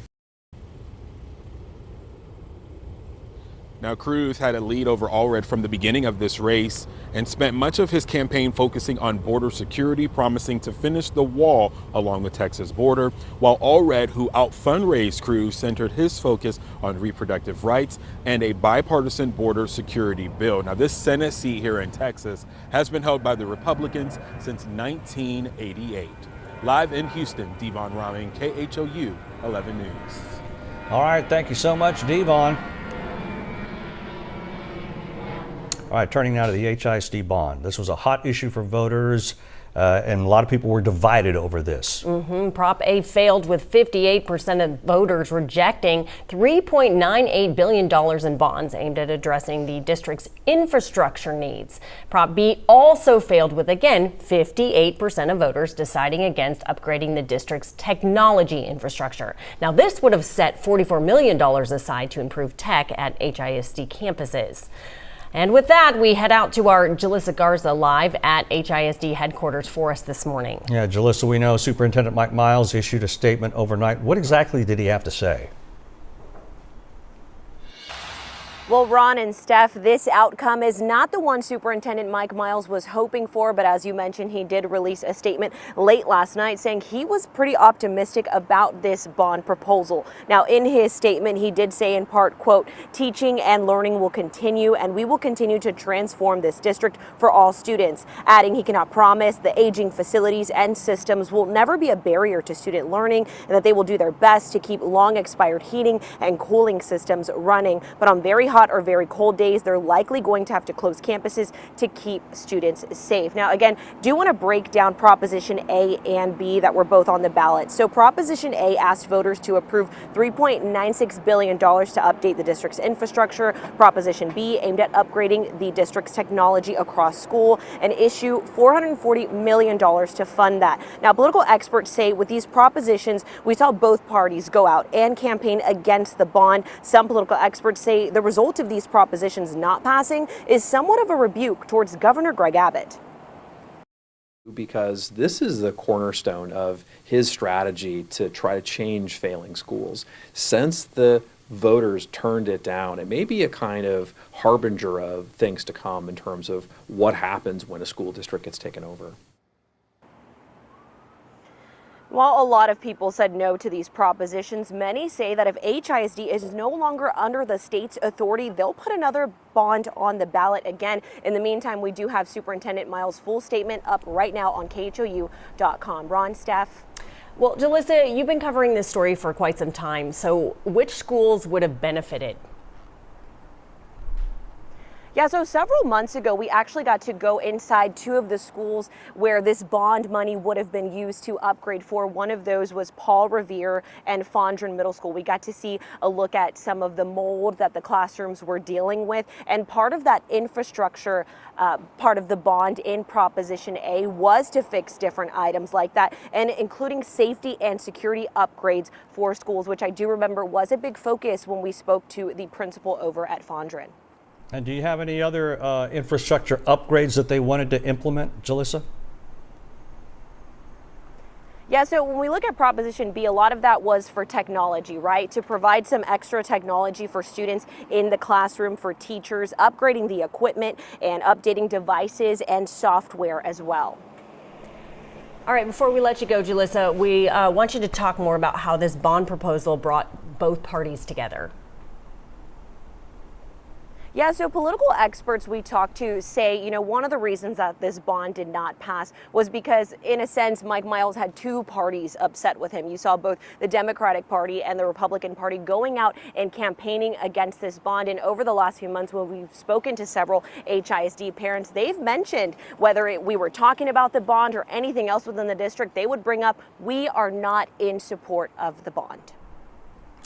Speaker 18: Now, Cruz had a lead over Allred from the beginning of this race and spent much of his campaign focusing on border security, promising to finish the wall along the Texas border, while Allred, who out-fundraised Cruz, centered his focus on reproductive rights and a bipartisan border security bill. Now, this Senate seat here in Texas has been held by the Republicans since 1988. Live in Houston, Devon Rahming, KHOU 11 News.
Speaker 2: All right, thank you so much, Devon. All right, turning now to the HISD bond. This was a hot issue for voters, and a lot of people were divided over this.
Speaker 4: Prop A failed with 58% of voters rejecting $3.98 billion in bonds aimed at addressing the district's infrastructure needs. Prop B also failed with, again, 58% of voters deciding against upgrading the district's technology infrastructure. Now, this would have set $44 million aside to improve tech at HISD campuses. And with that, we head out to our Jalissa Garza live at HISD headquarters for us this morning.
Speaker 2: Yeah, Jalissa, we know Superintendent Mike Miles issued a statement overnight. What exactly did he have to say?
Speaker 11: Well, Ron and Steph, this outcome is not the one Superintendent Mike Miles was hoping for, but as you mentioned, he did release a statement late last night saying he was pretty optimistic about this bond proposal. Now, in his statement, he did say in part, quote, teaching and learning will continue and we will continue to transform this district for all students, adding he cannot promise the aging facilities and systems will never be a barrier to student learning and that they will do their best to keep long expired heating and cooling systems running. But on very hot or very cold days, they're likely going to have to close campuses to keep students safe. Now, again, do want to break down Proposition A and B that were both on the ballot. So Proposition A asked voters to approve $3.96 billion to update the district's infrastructure. Proposition B aimed at upgrading the district's technology across school and issue $440 million to fund that. Now, political experts say with these propositions, we saw both parties go out and campaign against the bond. Some political experts say the result of these propositions not passing is somewhat of a rebuke towards Governor Greg Abbott.
Speaker 12: Because this is the cornerstone of his strategy to try to change failing schools. Since the voters turned it down, it may be a kind of harbinger of things to come in terms of what happens when a school district gets taken over.
Speaker 11: While a lot of people said no to these propositions, many say that if HISD is no longer under the state's authority, they'll put another bond on the ballot again. In the meantime, we do have Superintendent Miles' full statement up right now on KHOU.com. Ron, Steph.
Speaker 4: Well, Jalissa, you've been covering this story for quite some time. So which schools would have benefited?
Speaker 11: Yeah, so several months ago, we actually got to go inside two of the schools where this bond money would have been used to upgrade for. One of those was Paul Revere and Fondren Middle School. We got to see a look at some of the mold that the classrooms were dealing with. And part of that infrastructure, part of the bond in Proposition A was to fix different items like that, and including safety and security upgrades for schools, which I do remember was a big focus when we spoke to the principal over at Fondren.
Speaker 2: And do you have any other infrastructure upgrades that they wanted to implement, Jalissa?
Speaker 11: Yeah, so when we look at Proposition B, a lot of that was for technology, right? To provide some extra technology for students in the classroom, for teachers, upgrading the equipment and updating devices and software as well.
Speaker 4: All right, before we let you go, Jalissa, we want you to talk more about how this bond proposal brought both parties together.
Speaker 11: Yeah, so political experts we talked to say, you know, one of the reasons that this bond did not pass was because, in a sense, Mike Miles had two parties upset with him. You saw both the Democratic Party and the Republican Party going out and campaigning against this bond. And over the last few months, when we've spoken to several HISD parents, they've mentioned whether we were talking about the bond or anything else within the district, they would bring up, we are not in support of the bond.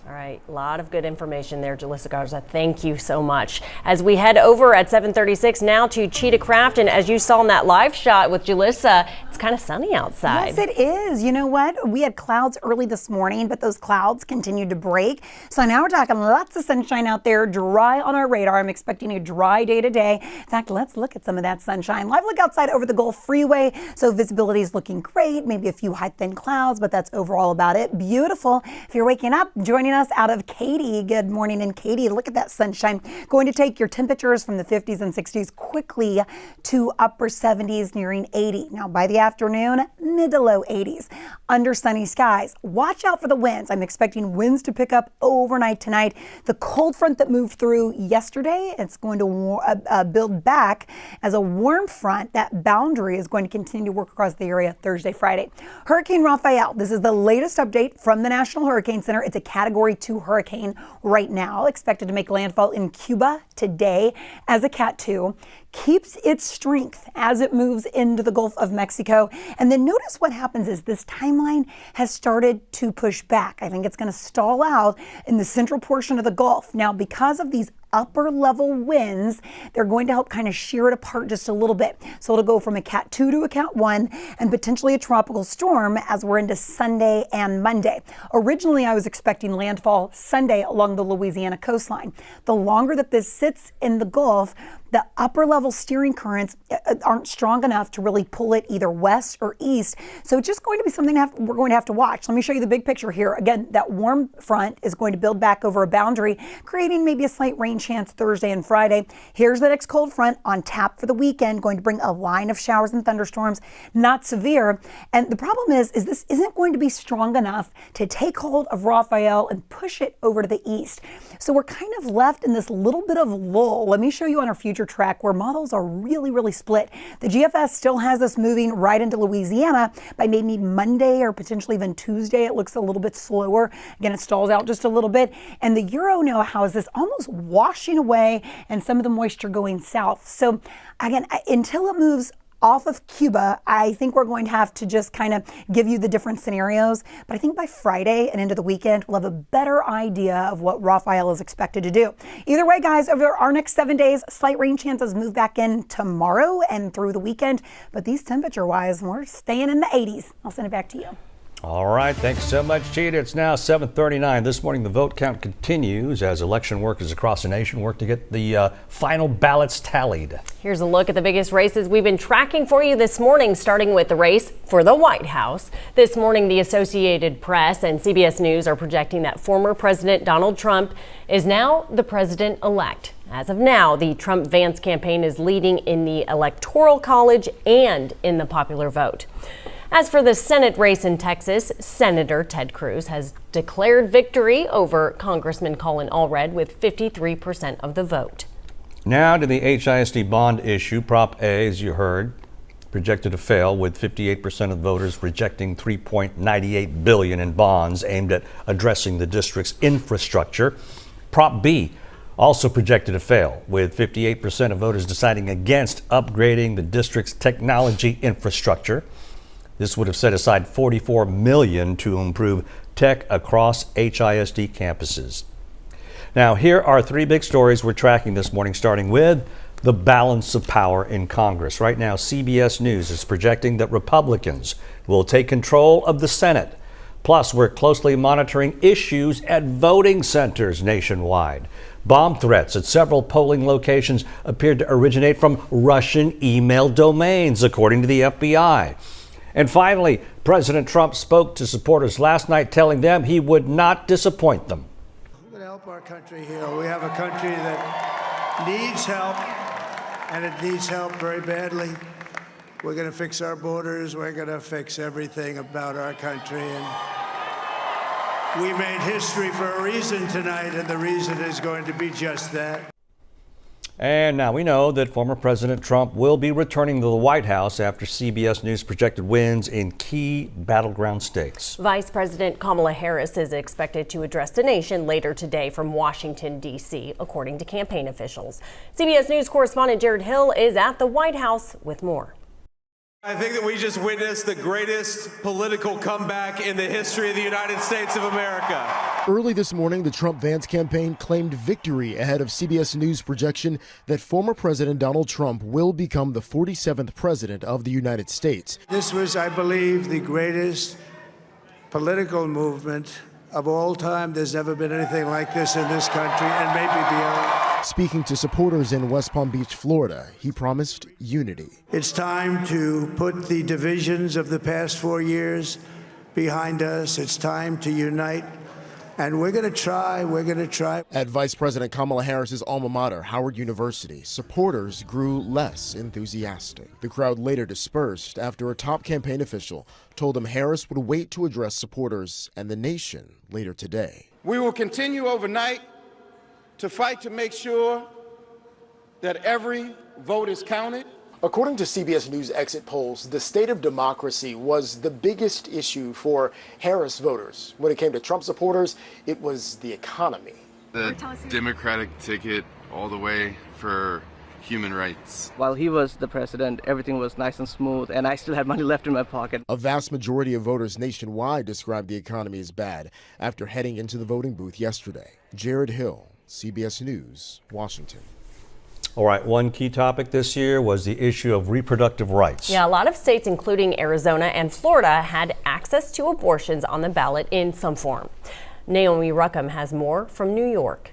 Speaker 4: All right, a lot of good information there, Jalissa Garza. Thank you so much. As we head over at 7:36 now to Cheetah Craft, and as you saw in that live shot with Jalissa, it's kind of sunny outside.
Speaker 3: Yes, it is. You know what? We had clouds early this morning, but those clouds continued to break. So now we're talking lots of sunshine out there, dry on our radar. I'm expecting a dry day today. In fact, let's look at some of that sunshine. Live look outside over the Gulf Freeway. So visibility is looking great. Maybe a few high, thin clouds, but that's overall about it. Beautiful. If you're waking up, joining us out of Katy. Good morning in Katy. Look at that sunshine. Going to take your temperatures from the 50s and 60s quickly to upper 70s nearing 80. Now by the afternoon, mid to low 80s. Under sunny skies. Watch out for the winds. I'm expecting winds to pick up overnight tonight. The cold front that moved through yesterday, it's going to build back as a warm front. That boundary is going to continue to work across the area Thursday, Friday. Hurricane Rafael. This is the latest update from the National Hurricane Center. It's a Category 2 hurricane right now, expected to make landfall in Cuba today as a Cat 2. Keeps its strength as it moves into the Gulf of Mexico. And then notice what happens is this timeline has started to push back. I think it's going to stall out in the central portion of the Gulf. Now, because of these upper level winds, they're going to help kind of shear it apart just a little bit. So it'll go from a Cat 2 to a Cat 1 and potentially a tropical storm as we're into Sunday and Monday. Originally, I was expecting landfall Sunday along the Louisiana coastline. The longer that this sits in the Gulf, the upper level steering currents aren't strong enough to really pull it either west or east. So it's just going to be something we're going to have to watch. Let me show you the big picture here. Again, that warm front is going to build back over a boundary, creating maybe a slight rain chance Thursday and Friday. Here's the next cold front on tap for the weekend, going to bring a line of showers and thunderstorms, not severe. And the problem is this isn't going to be strong enough to take hold of Rafael and push it over to the east. So we're kind of left in this little bit of lull. Let me show you on our future track where models are really split. The GFS still has us moving right into Louisiana by maybe Monday or potentially even Tuesday. It looks a little bit slower. Again, it stalls out just a little bit. And the Euro now has this almost washing away and some of the moisture going south. So again, until it moves off of Cuba, I think we're going to have to just kind of give you the different scenarios. But I think by Friday and into the weekend, we'll have a better idea of what Rafael is expected to do. Either way, guys, over our next 7 days, slight rain chances move back in tomorrow and through the weekend. But these temperature-wise, we're staying in the 80s. I'll send it back to you.
Speaker 2: All right, thanks so much, Cheetah. It's now 7:39. This morning, the vote count continues as election workers across the nation work to get the final ballots tallied.
Speaker 4: Here's a look at the biggest races we've been tracking for you this morning, starting with the race for the White House. This morning, the Associated Press and CBS News are projecting that former President Donald Trump is now the president-elect. As of now, the Trump-Vance campaign is leading in the Electoral College and in the popular vote. As for the Senate race in Texas, Senator Ted Cruz has declared victory over Congressman Colin Allred with 53% of the vote.
Speaker 2: Now to the HISD bond issue. Prop A, as you heard, projected to fail with 58% of voters rejecting $3.98 billion in bonds aimed at addressing the district's infrastructure. Prop B also projected to fail, with 58% of voters deciding against upgrading the district's technology infrastructure. This would have set aside $44 million to improve tech across HISD campuses. Now, here are three big stories we're tracking this morning, starting with the balance of power in Congress. Right now, CBS News is projecting that Republicans will take control of the Senate. Plus, we're closely monitoring issues at voting centers nationwide. Bomb threats at several polling locations appeared to originate from Russian email domains, according to the FBI. And finally, President Trump spoke to supporters last night, telling them he would not disappoint them.
Speaker 14: We're going to help our country heal. We have a country that needs help, and it needs help very badly. We're going to fix our borders. We're going to fix everything about our country. And we made history for a reason tonight, and the reason is going to be just that.
Speaker 2: And now we know that former President Trump will be returning to the White House after CBS News projected wins in key battleground states.
Speaker 4: Vice President Kamala Harris is expected to address the nation later today from Washington, D.C., according to campaign officials. CBS News correspondent Jared Hill is at the White House with more.
Speaker 15: I think that we just witnessed the greatest political comeback in the history of the United States of America.
Speaker 16: Early this morning, the Trump-Vance campaign claimed victory ahead of CBS News projection that former President Donald Trump will become the 47th president of the United States.
Speaker 14: This was, I believe, the greatest political movement of all time. There's never been anything like this in this country and maybe beyond.
Speaker 16: Speaking to supporters in West Palm Beach, Florida, he promised unity.
Speaker 14: It's time to put the divisions of the past 4 years behind us. It's time to unite. And we're going to try.
Speaker 16: At Vice President Kamala Harris's alma mater, Howard University, supporters grew less enthusiastic. The crowd later dispersed after a top campaign official told them Harris would wait to address supporters and the nation later today.
Speaker 24: We will continue overnight to fight to make sure that every vote is counted.
Speaker 16: According to CBS News exit polls, the state of democracy was the biggest issue for Harris voters. When it came to Trump supporters, it was the economy.
Speaker 25: The Democratic ticket all the way for human rights.
Speaker 26: While he was the president, everything was nice and smooth, and I still had money left in my pocket.
Speaker 16: A vast majority of voters nationwide described the economy as bad after heading into the voting booth yesterday. Jared Hill, CBS News, Washington.
Speaker 2: All right, one key topic this year was the issue of reproductive rights.
Speaker 4: Yeah, a lot of states, including Arizona and Florida, had access to abortions on the ballot in some form. Naomi Ruckham has more from New York.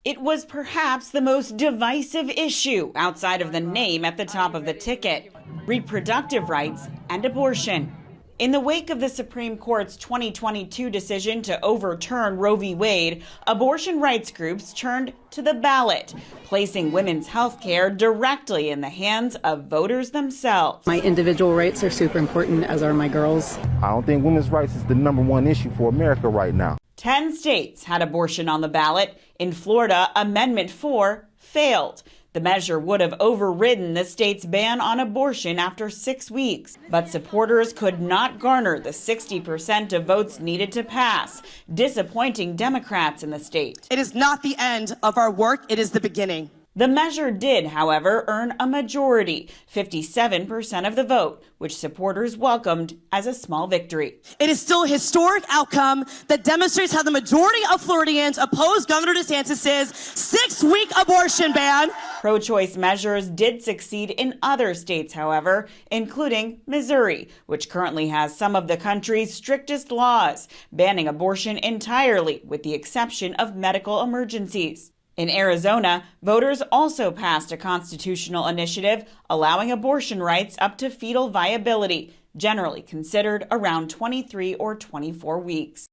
Speaker 27: It was perhaps the most divisive issue outside of the name at the top of the ticket: reproductive rights and abortion. In the wake of the Supreme Court's 2022 decision to overturn Roe v. Wade, abortion rights groups turned to the ballot, placing women's health care directly in the hands of voters themselves.
Speaker 28: My individual rights are super important, as are my girls.
Speaker 29: I don't think women's rights is the #1 issue for America right now.
Speaker 27: 10 states had abortion on the ballot. In Florida, Amendment 4 failed. The measure would have overridden the state's ban on abortion after 6 weeks. But supporters could not garner the 60% of votes needed to pass, disappointing Democrats in the state.
Speaker 30: It is not the end of our work, it is the beginning.
Speaker 27: The measure did, however, earn a majority, 57% of the vote, which supporters welcomed as a small victory.
Speaker 30: It is still a historic outcome that demonstrates how the majority of Floridians oppose Governor DeSantis' 6-week abortion ban.
Speaker 27: Pro-choice measures did succeed in other states, however, including Missouri, which currently has some of the country's strictest laws, banning abortion entirely with the exception of medical emergencies. In Arizona, voters also passed a constitutional initiative allowing abortion rights up to fetal viability, generally considered around 23 or 24 weeks.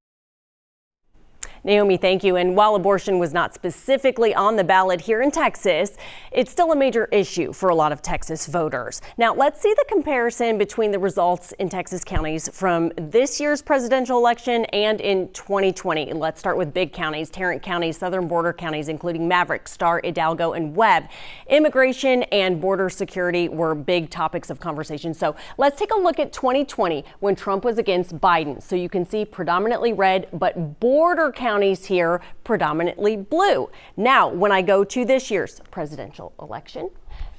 Speaker 4: Naomi, thank you. And while abortion was not specifically on the ballot here in Texas, it's still a major issue for a lot of Texas voters. Now, let's see the comparison between the results in Texas counties from this year's presidential election and in 2020. Let's start with big counties, Tarrant County, southern border counties, including Maverick, Starr, Hidalgo, and Webb. Immigration and border security were big topics of conversation. So let's take a look at 2020 when Trump was against Biden. So you can see predominantly red, but border counties counties here predominantly blue. Now, when I go to this year's presidential election,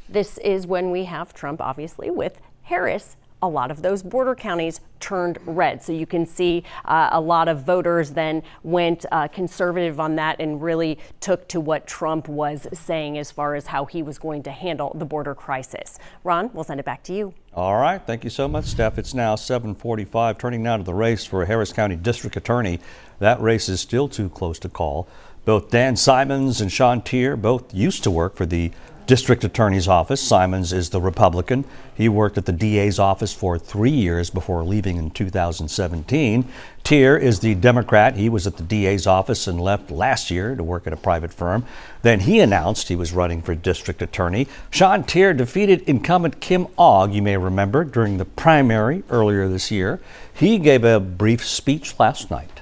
Speaker 4: this is when we have Trump, obviously, with Harris. A lot of those border counties turned red. So you can see a lot of voters then went conservative on that and really took to what Trump was saying as far as how he was going to handle the border crisis. Ron, we'll send it back to you.
Speaker 2: All right. Thank you so much, Steph. It's now 7:45. Turning now to the race for Harris County District Attorney. That race is still too close to call. Both Dan Simons and Sean Tier both used to work for the District Attorney's office. Simons is the Republican. He worked at the DA's office for 3 years before leaving in 2017. Tier is the Democrat. He was at the DA's office and left last year to work at a private firm. Then he announced he was running for District Attorney. Sean Tier defeated incumbent Kim Ogg, you may remember, during the primary earlier this year. He gave a brief speech last night.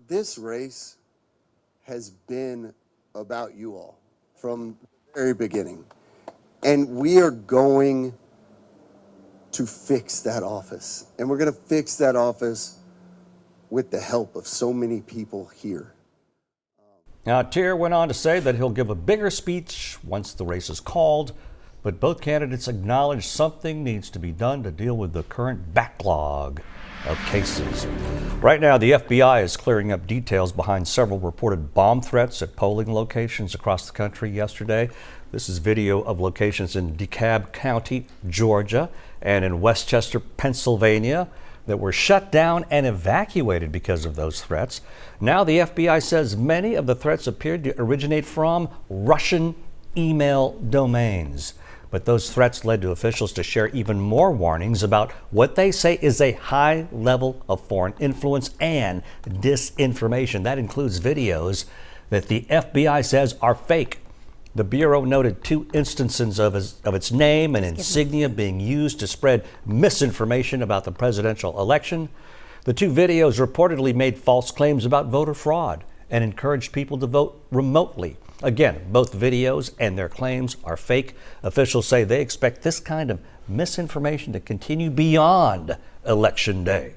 Speaker 1: This race has been about you all from very beginning. And we are going to fix that office. And we're going to fix that office with the help of so many people here.
Speaker 2: Now, Tier went on to say that he'll give a bigger speech once the race is called, but both candidates acknowledge something needs to be done to deal with the current backlog of cases. Right now, the FBI is clearing up details behind several reported bomb threats at polling locations across the country yesterday. This is video of locations in DeKalb County, Georgia, and in Westchester, Pennsylvania, that were shut down and evacuated because of those threats. Now the FBI says many of the threats appeared to originate from Russian email domains. But those threats led to officials to share even more warnings about what they say is a high level of foreign influence and disinformation. That includes videos that the FBI says are fake. The Bureau noted 2 instances of its name and insignia being used to spread misinformation about the presidential election. The 2 videos reportedly made false claims about voter fraud and encouraged people to vote remotely. Again, both videos and their claims are fake. Officials say they expect this kind of misinformation to continue beyond Election Day.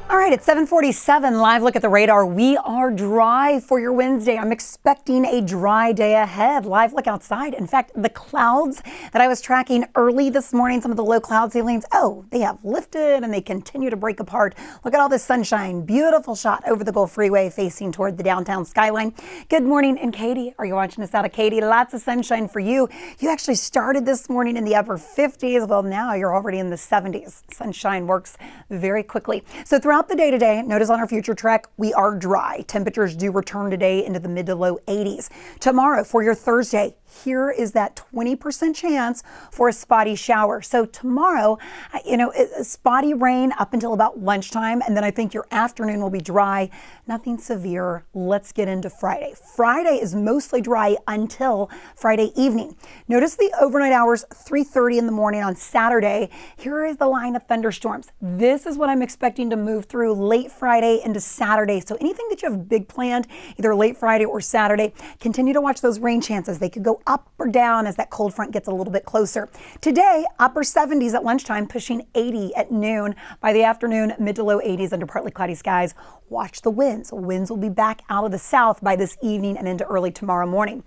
Speaker 3: All right, it's 7:47. Live look at the radar. We are dry for your Wednesday. I'm expecting a dry day ahead. Live look outside. In fact, the clouds that I was tracking early this morning, some of the low cloud ceilings, they have lifted and they continue to break apart. Look at all this sunshine. Beautiful shot over the Gulf Freeway facing toward the downtown skyline. Good morning in Katy. Are you watching us out of Katy? Lots of sunshine for you. You actually started this morning in the upper 50s. Well, now you're already in the 70s. Sunshine works very quickly. So throughout the day today, notice on our future track, we are dry. Temperatures do return today into the mid to low 80s. Tomorrow for your Thursday, here is that 20% chance for a spotty shower. So tomorrow, spotty rain up until about lunchtime, and then I think your afternoon will be dry. Nothing severe. Let's get into Friday. Friday is mostly dry until Friday evening. Notice the overnight hours, 3:30 in the morning on Saturday. Here is the line of thunderstorms. This is what I'm expecting to move through late Friday into Saturday. So anything that you have big planned, either late Friday or Saturday, continue to watch those rain chances. They could go up or down as that cold front gets a little bit closer. Today, upper 70s at lunchtime, pushing 80 at noon. By the afternoon, mid to low 80s under partly cloudy skies. Watch the winds. Winds will be back out of the south by this evening and into early tomorrow morning.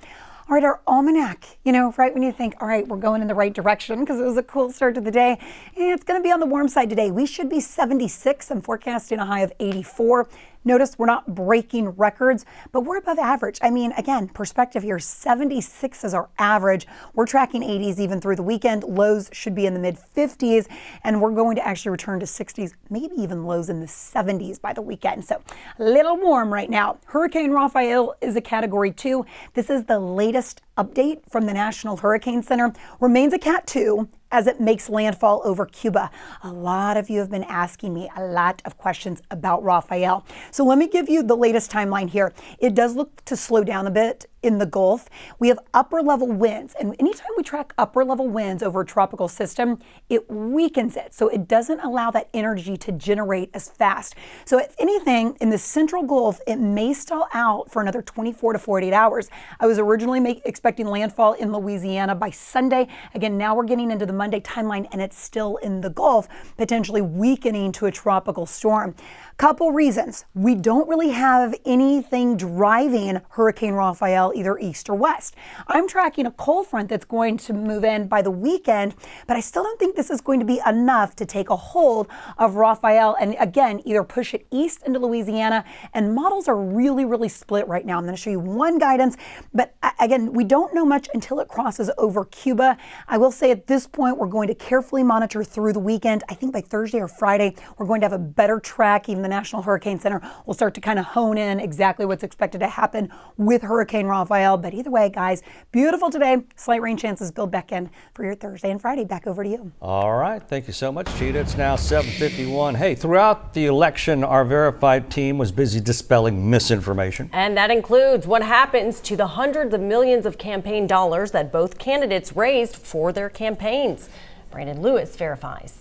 Speaker 3: All right, our almanac, right when you think, all right, we're going in the right direction because it was a cool start to the day. And it's going to be on the warm side today. We should be 76. I'm forecasting a high of 84. Notice we're not breaking records, but we're above average. I mean, again, perspective here, 76 is our average. We're tracking 80s even through the weekend. Lows should be in the mid 50s, and we're going to actually return to 60s, maybe even lows in the 70s by the weekend. So a little warm right now. Hurricane Rafael is a Category 2. This is the latest update from the National Hurricane Center. Remains a Cat 2 as it makes landfall over Cuba. A lot of you have been asking me a lot of questions about Rafael. So let me give you the latest timeline here. It does look to slow down a bit in the Gulf. We have upper level winds, and anytime we track upper level winds over a tropical system, it weakens it. So it doesn't allow that energy to generate as fast. So if anything, in the central Gulf, it may stall out for another 24 to 48 hours. I was originally expecting landfall in Louisiana by Sunday. Again, now we're getting into the Monday timeline and it's still in the Gulf, potentially weakening to a tropical storm. Couple reasons. We don't really have anything driving Hurricane Rafael either east or west. I'm tracking a cold front that's going to move in by the weekend, but I still don't think this is going to be enough to take a hold of Rafael and again, either push it east into Louisiana. And models are really, really split right now. I'm going to show you one guidance, but again, we don't know much until it crosses over Cuba. I will say at this point, we're going to carefully monitor through the weekend. I think by Thursday or Friday, we're going to have a better track. Even the National Hurricane Center will start to kind of hone in exactly what's expected to happen with Hurricane Rafael. But either way, guys, beautiful today. Slight rain chances build back in for your Thursday and Friday. Back over to you.
Speaker 2: All right. Thank you so much, Cheetah. It's now 7:51. Hey, throughout the election, our verified team was busy dispelling misinformation.
Speaker 4: And that includes what happens to the hundreds of millions of campaign dollars that both candidates raised for their campaigns. Brandon Lewis verifies.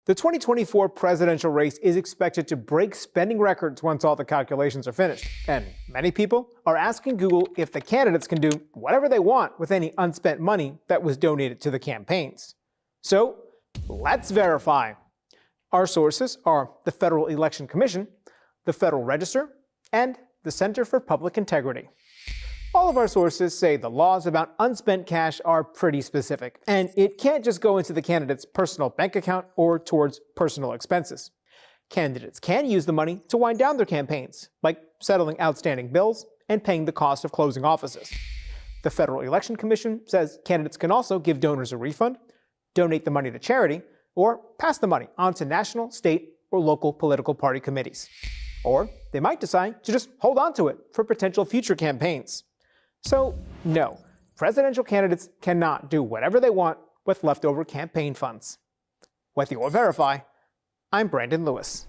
Speaker 5: The 2024 presidential race is expected to break spending records once all the calculations are finished. And many people are asking Google if the candidates can do whatever they want with any unspent money that was donated to the campaigns. So let's verify. Our sources are the Federal Election Commission, the Federal Register, and the Center for Public Integrity. All of our sources say the laws about unspent cash are pretty specific, and it can't just go into the candidate's personal bank account or towards personal expenses. Candidates can use the money to wind down their campaigns, like settling outstanding bills and paying the cost of closing offices. The Federal Election Commission says candidates can also give donors a refund, donate the money to charity, or pass the money on to national, state, or local political party committees. Or they might decide to just hold on to it for potential future campaigns. So, no, presidential candidates cannot do whatever they want with leftover campaign funds. With your Verify, I'm Brandon Lewis.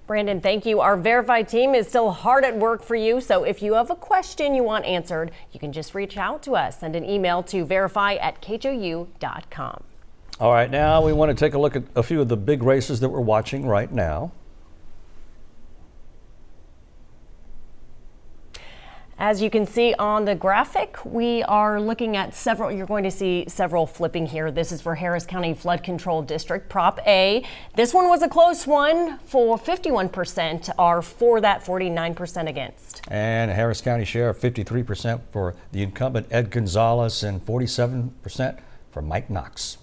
Speaker 4: Brandon, thank you. Our verified team is still hard at work for you, so if you have a question you want answered, you can just reach out to us. Send an email to verify@khou.com.
Speaker 2: All right, now we want to take a look at a few of the big races that we're watching right now.
Speaker 4: As you can see on the graphic, we are looking at several, you're going to see several flipping here. This is for Harris County Flood Control District, Prop A. This one was a close one. For 51% are for that, 49% against.
Speaker 2: And Harris County Sheriff, 53% for the incumbent Ed Gonzalez and 47% for Mike Knox.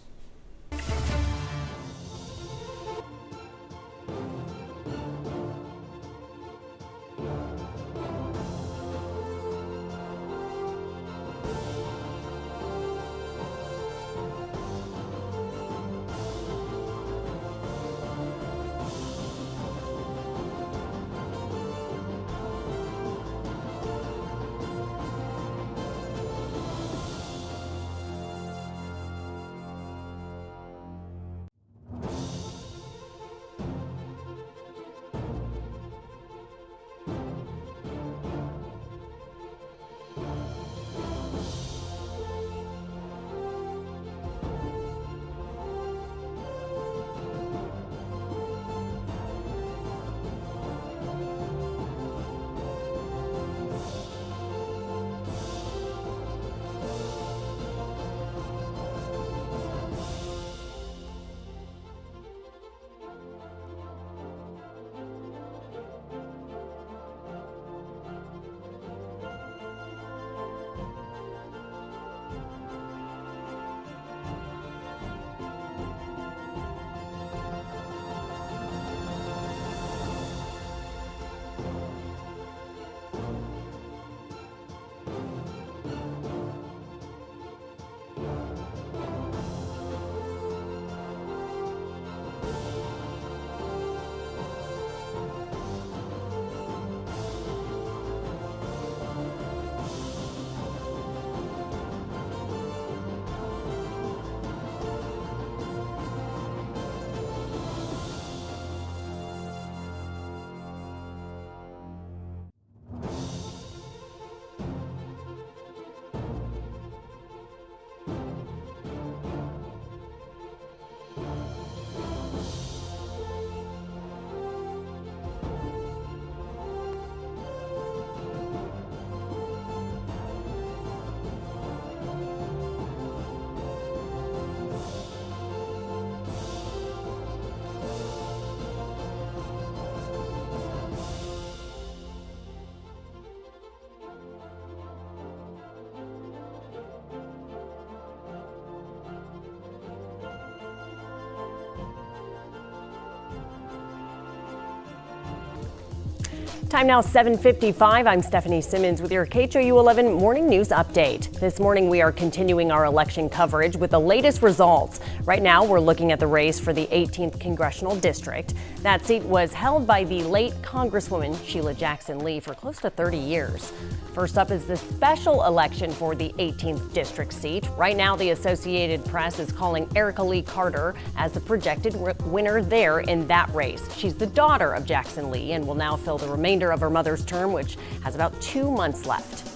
Speaker 4: Time now 7:55. I'm Stephanie Simmons with your KHOU 11 Morning News Update. This morning we are continuing our election coverage with the latest results. Right now we're looking at the race for the 18th Congressional District. That seat was held by the late Congresswoman Sheila Jackson Lee for close to 30 years. First up is the special election for the 18th District seat. Right now the Associated Press is calling Erica Lee Carter as the projected winner there in that race. She's the daughter of Jackson Lee and will now fill the remainder of her mother's term, which has about 2 months left.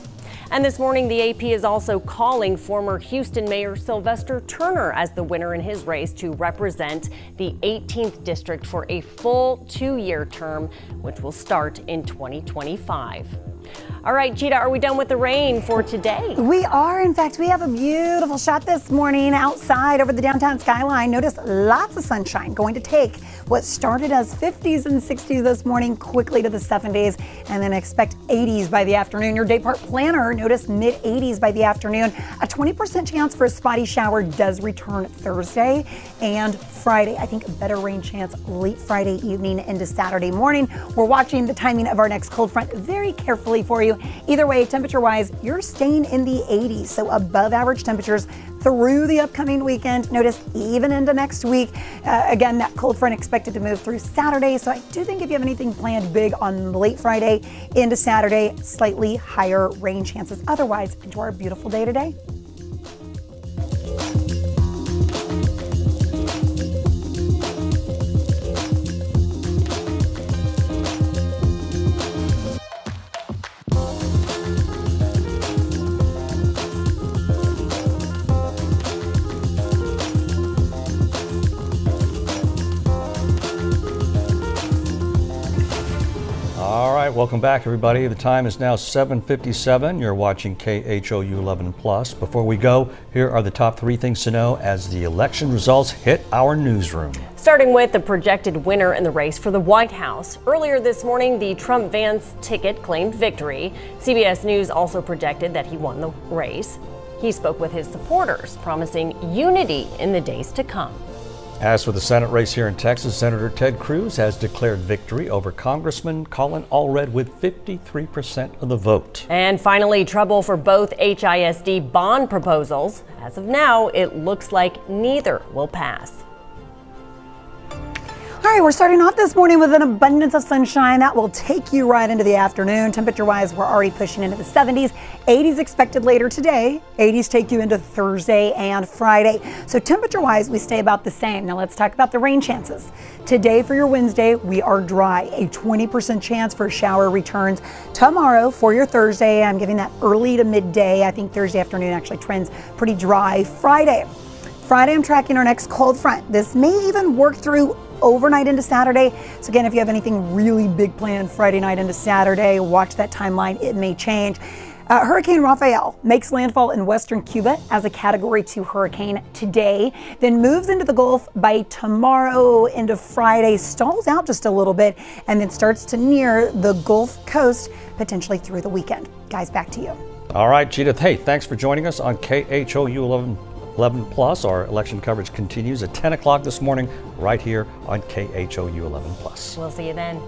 Speaker 4: And this morning, the AP is also calling former Houston Mayor Sylvester Turner as the winner in his race to represent the 18th District for a full 2-year term, which will start in 2025. All right, Cheetah, are we done with the rain for today?
Speaker 3: We are. In fact, we have a beautiful shot this morning outside over the downtown skyline. Notice lots of sunshine going to take what started as 50s and 60s this morning quickly to the 70s, and then expect 80s by the afternoon. Your day part planner, notice mid 80s by the afternoon. A 20% chance for a spotty shower does return Thursday and Friday. I think a better rain chance late Friday evening into Saturday morning. We're watching the timing of our next cold front very carefully for you. Either way, temperature-wise, you're staying in the 80s, so above average temperatures through the upcoming weekend. Notice even into next week. Again, that cold front expected to move through Saturday, so I do think if you have anything planned big on late Friday into Saturday, slightly higher rain chances. Otherwise, enjoy our beautiful day today.
Speaker 2: All right, welcome back, everybody. The time is now 7:57. You're watching KHOU 11 Plus. Before we go, here are the top 3 things to know as the election results hit our newsroom.
Speaker 4: Starting with the projected winner in the race for the White House. Earlier this morning, the Trump-Vance ticket claimed victory. CBS News also projected that he won the race. He spoke with his supporters, promising unity in the days to come.
Speaker 2: As for the Senate race here in Texas, Senator Ted Cruz has declared victory over Congressman Colin Allred with 53% of the vote.
Speaker 4: And finally, trouble for both HISD bond proposals. As of now, it looks like neither will pass.
Speaker 3: All right, we're starting off this morning with an abundance of sunshine that will take you right into the afternoon. Temperature-wise, we're already pushing into the 70s. 80s expected later today. 80s take you into Thursday and Friday. So temperature-wise, we stay about the same. Now let's talk about the rain chances. Today for your Wednesday, we are dry. A 20% chance for shower returns. Tomorrow for your Thursday, I'm giving that early to midday. I think Thursday afternoon actually trends pretty dry. Friday, I'm tracking our next cold front. This may even work through overnight into Saturday. So again, if you have anything really big planned Friday night into Saturday, watch that timeline. It may change. Hurricane Rafael makes landfall in western Cuba as a Category 2 hurricane today, then moves into the Gulf by tomorrow into Friday, stalls out just a little bit, and then starts to near the Gulf Coast potentially through the weekend. Guys, back to you.
Speaker 2: All right, Cheetah. Hey, thanks for joining us on KHOU 11 Plus. Our election coverage continues at 10 o'clock this morning right here on KHOU 11 Plus.
Speaker 4: We'll see you then.